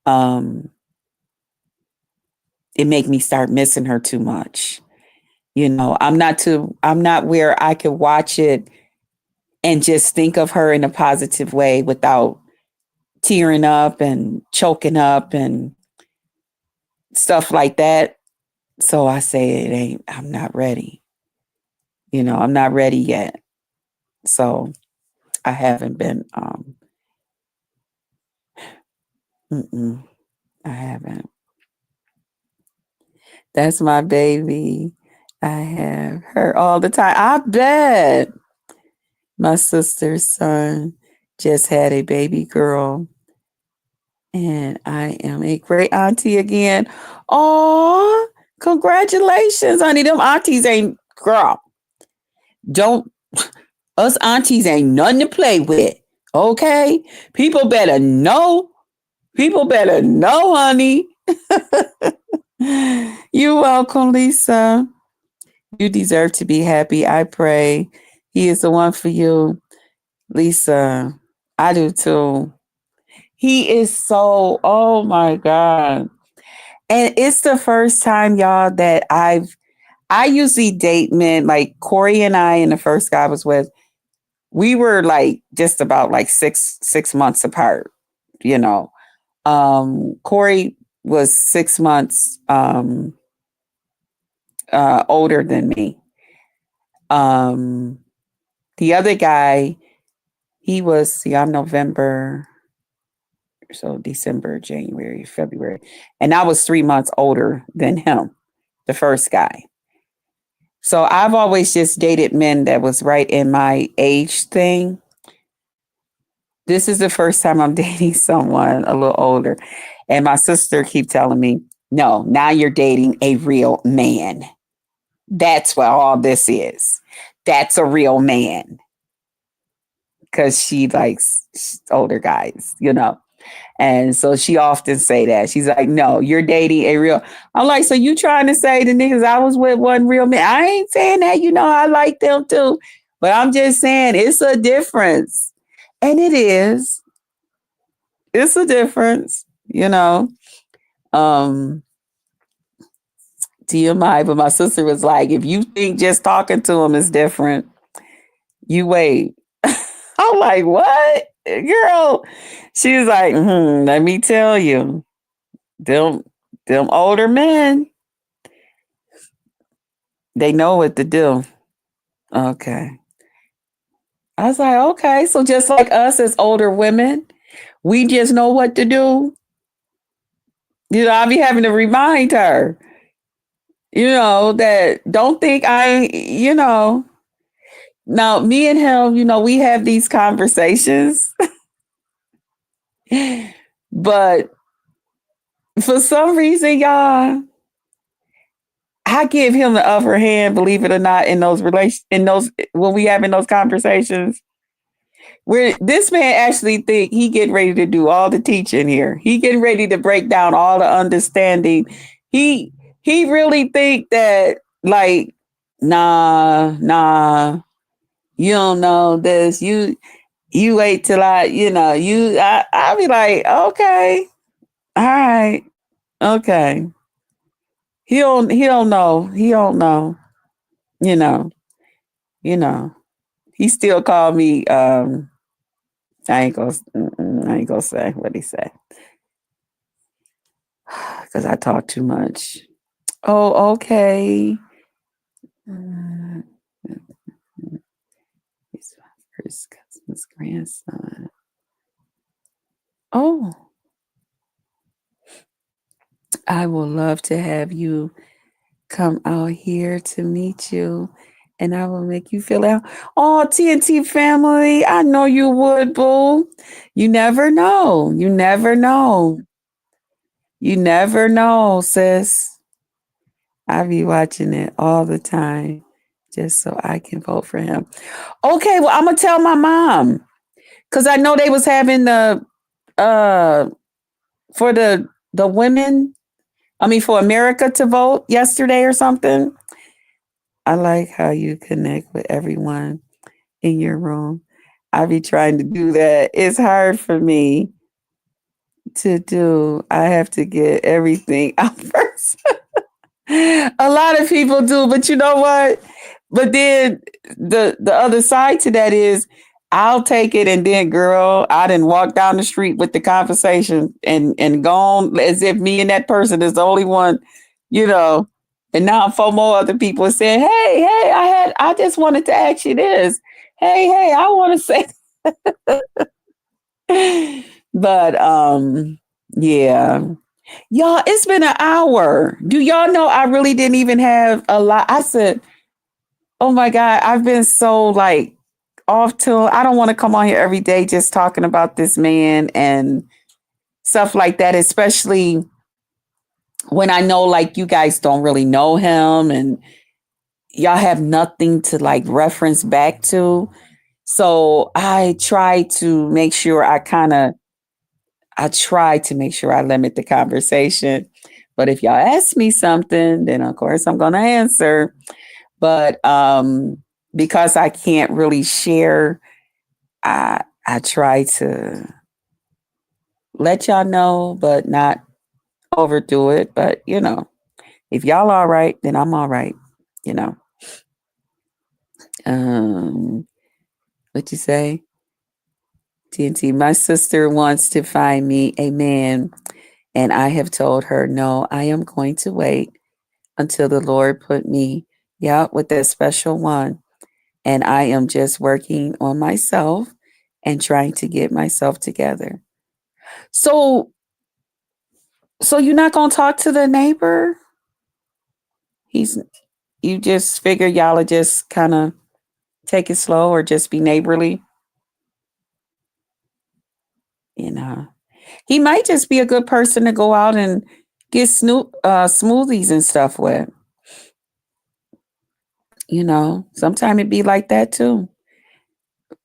[SPEAKER 1] Um, it make me start missing her too much. I'm not where I could watch it and just think of her in a positive way without tearing up and choking up and stuff like that. So I say I'm not ready. I'm not ready yet. So I haven't been, I haven't. That's my baby. I have her all the time. I bet. My sister's son just had a baby girl. And I am a great auntie again. Oh, congratulations, honey. Them aunties ain't, girl. Don't, us aunties ain't nothing to play with. Okay? People better know. People better know, honey. You're welcome, Lisa. You deserve to be happy. I pray he is the one for you, Lisa. I do too. He is so, oh my God. And it's the first time, y'all, that I usually date men like Corey and I, and the first guy I was with, we were like just about like six months apart, you know. Corey was 6 months older than me. The other guy, I'm November, so December, January, February, and I was 3 months older than him, the first guy. So I've always just dated men that was right in my age thing. This is the first time I'm dating someone a little older. And my sister keep telling me, no, now you're dating a real man. That's what all this is. That's a real man. Because she likes older guys, And so she often say that. She's like, no, you're dating a real. I'm like, so you trying to say the niggas I was with one real man? I ain't saying that. I like them too. But I'm just saying it's a difference. And it is. It's a difference, Um, TMI, but my sister was like, if you think just talking to him is different, you wait. I'm like, what? Girl. She was like, let me tell you, them older men, they know what to do. Okay. I was like, okay. So just like us as older women, we just know what to do. I'll be having to remind her, that don't think now me and him, we have these conversations, but for some reason, y'all, I give him the upper hand, believe it or not, in those when we having those conversations, Where this man actually think he getting ready to do all the teaching here. He getting ready to break down all the understanding. He he really think that like nah, you don't know this. You wait till I'll be like, okay, all right, okay. He don't know. He don't know. You know, you know. He still called me I ain't gonna say what he said because I talk too much. Oh, okay. Mm, He's my first cousin's grandson. Oh, I will love to have you come out here to meet you, and I will make you feel out. Oh, TNT family, I know you would, boo. You never know. You never know. You never know, sis. I be watching it all the time just so I can vote for him. Okay, well, I'm gonna tell my mom because I know they was having the uh for the women. I mean, for America to vote yesterday or something. I like how you connect with everyone in your room. I be trying to do that. It's hard for me to do. I have to get everything out first. A lot of people do, but you know what? But then the other side to that is I'll take it and then girl, I didn't walk down the street with the conversation and gone as if me and that person is the only one, you know. And now four more other people saying, hey, I just wanted to ask you this. Hey, I want to say but yeah. Y'all, it's been an hour. Do y'all know I really didn't even have a lot? I said, oh my God, I've been so like off to, I don't want to come on here every day just talking about this man and stuff like that, especially when I know like you guys don't really know him and y'all have nothing to like reference back to. So I try to make sure I limit the conversation. But if y'all ask me something, then of course I'm going to answer. But because I can't really share, I try to let y'all know, but not overdo it. But if y'all all right, then I'm all right. You know. Um, what you say? TNT. My sister wants to find me a man, and I have told her no. I am going to wait until the Lord put me, with that special one. And I am just working on myself and trying to get myself together. So, so you're not gonna talk to the neighbor? He's You just figure y'all are just kind of take it slow or just be neighborly. You know, he might just be a good person to go out and get smoothies and stuff with. Sometime it be like that too.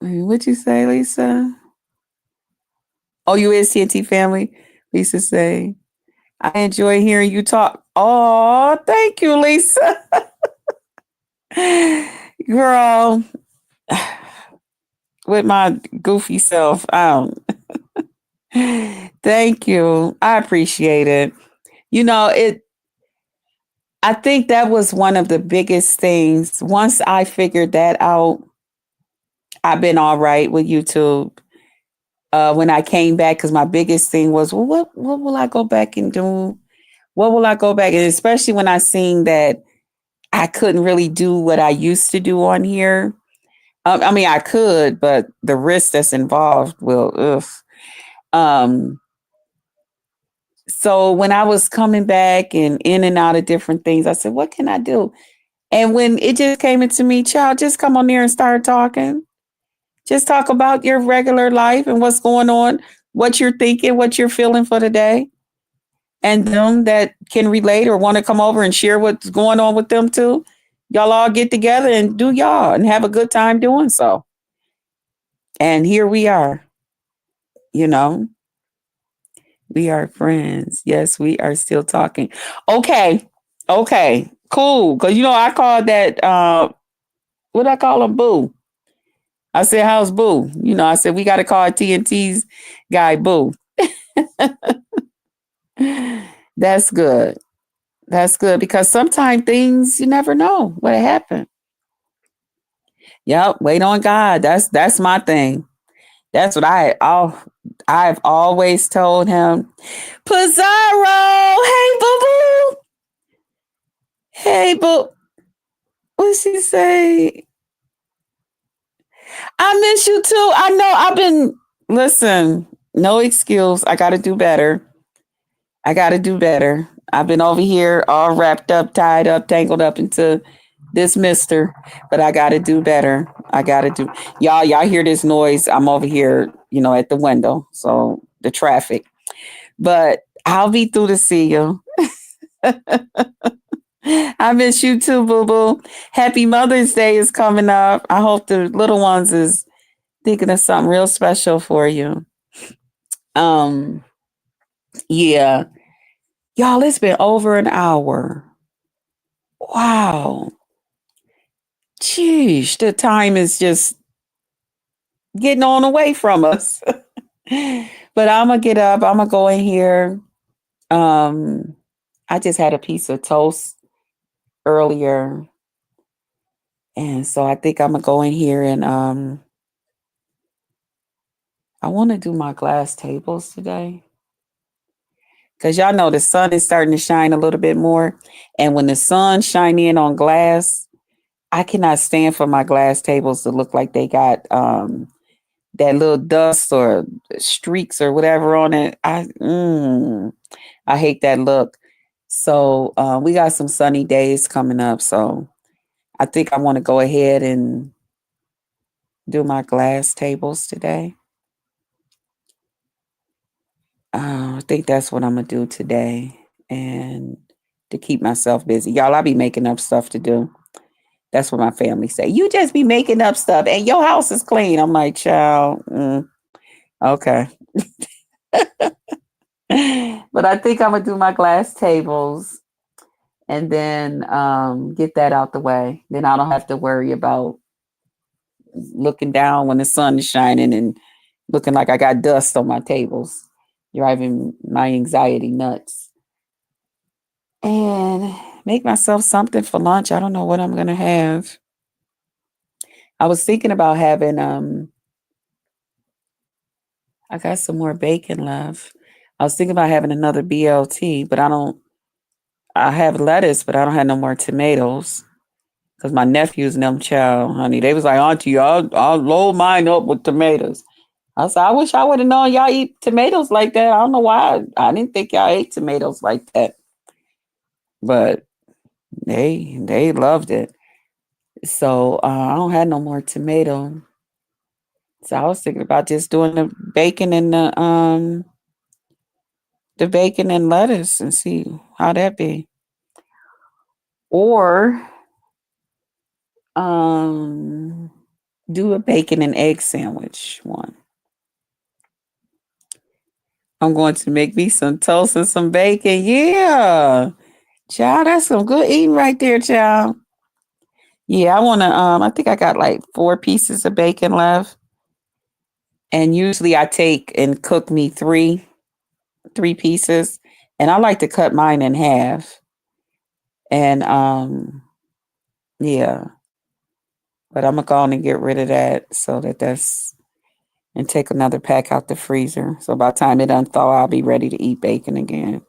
[SPEAKER 1] What you say, Lisa? Oh, you is TNT family? Lisa say, I enjoy hearing you talk. Oh, thank you, Lisa. Girl, with my goofy self. Thank you. I appreciate it. It I think that was one of the biggest things. Once I figured that out, I've been all right with YouTube. When I came back, because my biggest thing was, well, what will I go back and do? What will I go back? And especially when I seen that I couldn't really do what I used to do on here. I mean, I could, but the risk that's involved will, ugh. Um, so when I was coming back and in and out of different things, I said, what can I do? And when it just came into me, child, just come on there and start talking. Just talk about your regular life and what's going on, what you're thinking, what you're feeling for the day. And them that can relate or want to come over and share what's going on with them too. Y'all all get together and do y'all and have a good time doing so. And here we are, you know, we are friends. Yes, we are still talking. Okay. Okay. Cool. Cause I called that what I call him Boo. I said, how's Boo? I said we gotta call TNT's guy Boo. That's good. That's good because sometimes things you never know what happened. Yep, wait on God. That's my thing. That's what I've always told him. Pizarro, hey boo boo, hey boo. What she say? I miss you too. I know. I've been listen. No excuse. I got to do better. I got to do better. I've been over here all wrapped up, tied up, tangled up into this mister, but I got to do better. I got to do. Y'all hear this noise? I'm over here, at the window. So the traffic, but I'll be through to see you. I miss you too, boo boo. Happy Mother's Day is coming up. I hope the little ones is thinking of something real special for you. Um, yeah. Y'all, it's been over an hour. Wow. Jeez, the time is just getting on away from us. But I'm gonna get up. I'm gonna go in here. Um, I just had a piece of toast earlier, and so I think I'm gonna go in here and I want to do my glass tables today because y'all know the sun is starting to shine a little bit more, and when the sun shine in on glass, I cannot stand for my glass tables to look like they got that little dust or streaks or whatever on it. I hate that look. So we got some sunny days coming up. So I think I want to go ahead and do my glass tables today. I think that's what I'm gonna do today, and to keep myself busy, y'all. I be making up stuff to do. That's what my family say. You just be making up stuff, and your house is clean. I'm like, child. Okay. But I think I'm gonna do my glass tables and then get that out the way. Then I don't have to worry about looking down when the sun is shining and looking like I got dust on my tables, driving my anxiety nuts. And make myself something for lunch. I don't know what I'm gonna have. I was thinking about having I got some more bacon left. I was thinking about having another BLT, but I have lettuce, but I don't have no more tomatoes. Because my nephews and them child, honey, they was like, Auntie, I'll load mine up with tomatoes. I said, I wish I would have known y'all eat tomatoes like that. I don't know why. I didn't think y'all ate tomatoes like that. But they loved it. So I don't have no more tomato. So I was thinking about just doing the bacon and lettuce and see how that be. Or um do a bacon and egg sandwich one. I'm going to make me some toast and some bacon. Yeah. Child, that's some good eating right there, child. Yeah, I wanna I think I got like 4 pieces of bacon left. And usually I take and cook me three pieces. And I like to cut mine in half. And yeah. But I'm gonna go on and get rid of that so that's and take another pack out the freezer. So by the time it unthaw, I'll be ready to eat bacon again.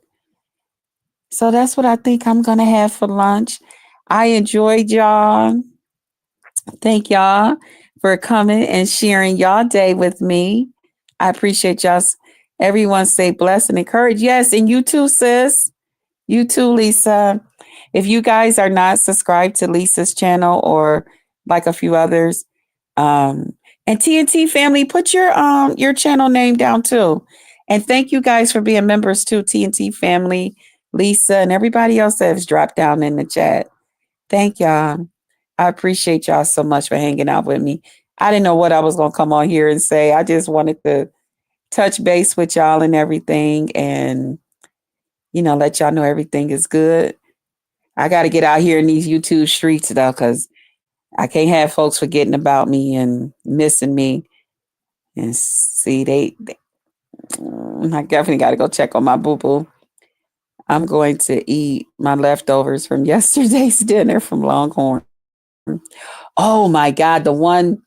[SPEAKER 1] So that's what I think I'm gonna have for lunch. I enjoyed y'all. Thank y'all for coming and sharing y'all day with me. I appreciate y'all. Everyone stay blessed and encouraged. Yes, and you too, sis. You too, Lisa. If you guys are not subscribed to Lisa's channel or like a few others, and TNT family, put your channel name down too. And thank you guys for being members too, TNT family, Lisa, and everybody else that has dropped down in the chat. Thank y'all. I appreciate y'all so much for hanging out with me. I didn't know what I was going to come on here and say. I just wanted to touch base with y'all and everything and, let y'all know everything is good. I got to get out here in these YouTube streets though, because I can't have folks forgetting about me and missing me. And see, I definitely got to go check on my boo boo. I'm going to eat my leftovers from yesterday's dinner from Longhorn. Oh my God, the one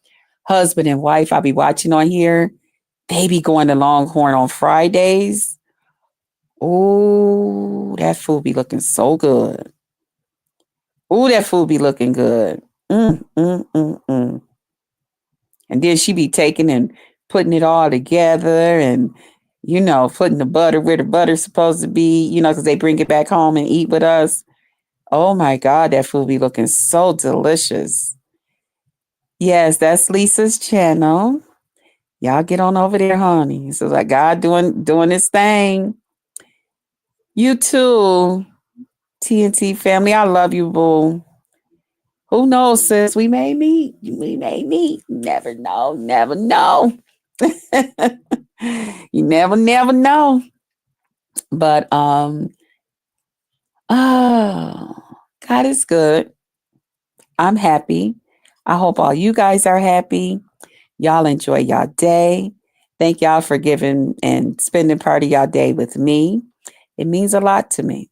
[SPEAKER 1] husband and wife I be watching on here, they be going to Longhorn on Fridays. Oh, that food be looking so good. Oh, that food be looking good. Mm, mm, mm, mm. And then she be taking and putting it all together and, putting the butter where the butter's supposed to be, because they bring it back home and eat with us. Oh my God, that food be looking so delicious. Yes, that's Lisa's channel. Y'all get on over there, honey. So like God doing his thing. You too, TNT family. I love you, boo. Who knows, sis? We may meet. We may meet. Never know. Never know. You never know. But oh, God is good. I'm happy. I hope all you guys are happy. Y'all enjoy y'all day. Thank y'all for giving and spending part of y'all day with me. It means a lot to me.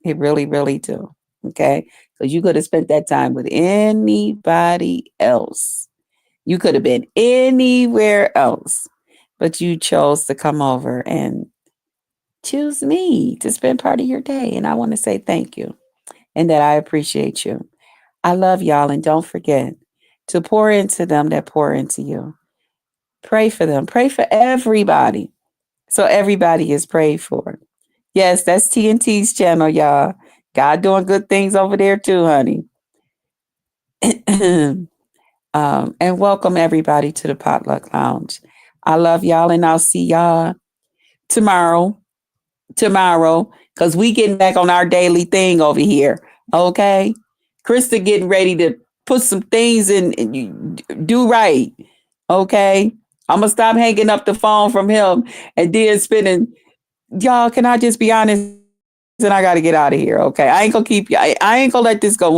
[SPEAKER 1] It really, really do. Okay. Because you could have spent that time with anybody else. You could have been anywhere else, but you chose to come over and choose me to spend part of your day. And I want to say thank you and that I appreciate you. I love y'all. And don't forget to pour into them that pour into you. Pray for them. Pray for everybody. So everybody is prayed for. Yes, that's TNT's channel, y'all. God doing good things over there too, honey. And welcome everybody to the Potluck Lounge. I love y'all and I'll see y'all tomorrow. Because we getting back on our daily thing over here. Okay. Krista getting ready to put some things in and do right. Okay. I'm gonna stop hanging up the phone from him and then spending. Y'all, can I just be honest? And I gotta get out of here. Okay. I ain't gonna keep you. I ain't gonna let this go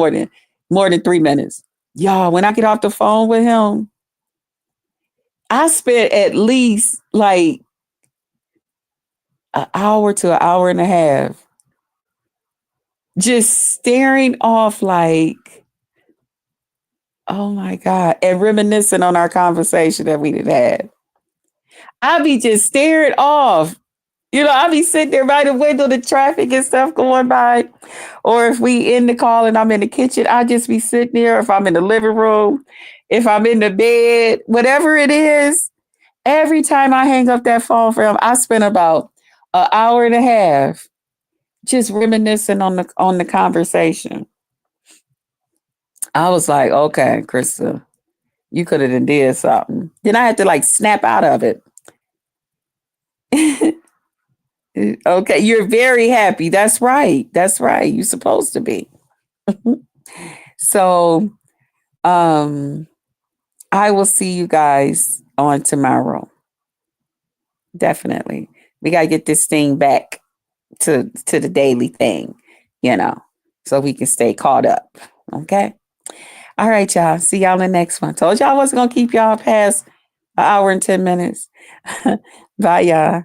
[SPEAKER 1] more than 3 minutes. Y'all, when I get off the phone with him, I spent at least like an hour to an hour and a half just staring off like, oh my God, and reminiscing on our conversation that we had. I be just staring off. I be sitting there by the window, the traffic and stuff going by. Or if we in the call and I'm in the kitchen, I just be sitting there. If I'm in the living room, if I'm in the bed, whatever it is, every time I hang up that phone from him, I spend about an hour and a half just reminiscing on the conversation. I was like, okay, Krista, you could have did something. Then I had to like snap out of it. Okay, you're very happy. That's right. That's right. You're supposed to be. So, I will see you guys on tomorrow. Definitely. We got to get this thing back to the daily thing, so we can stay caught up. Okay? All right, y'all. See y'all in the next one. Told y'all I wasn't going to keep y'all past an hour and 10 minutes. Bye, y'all.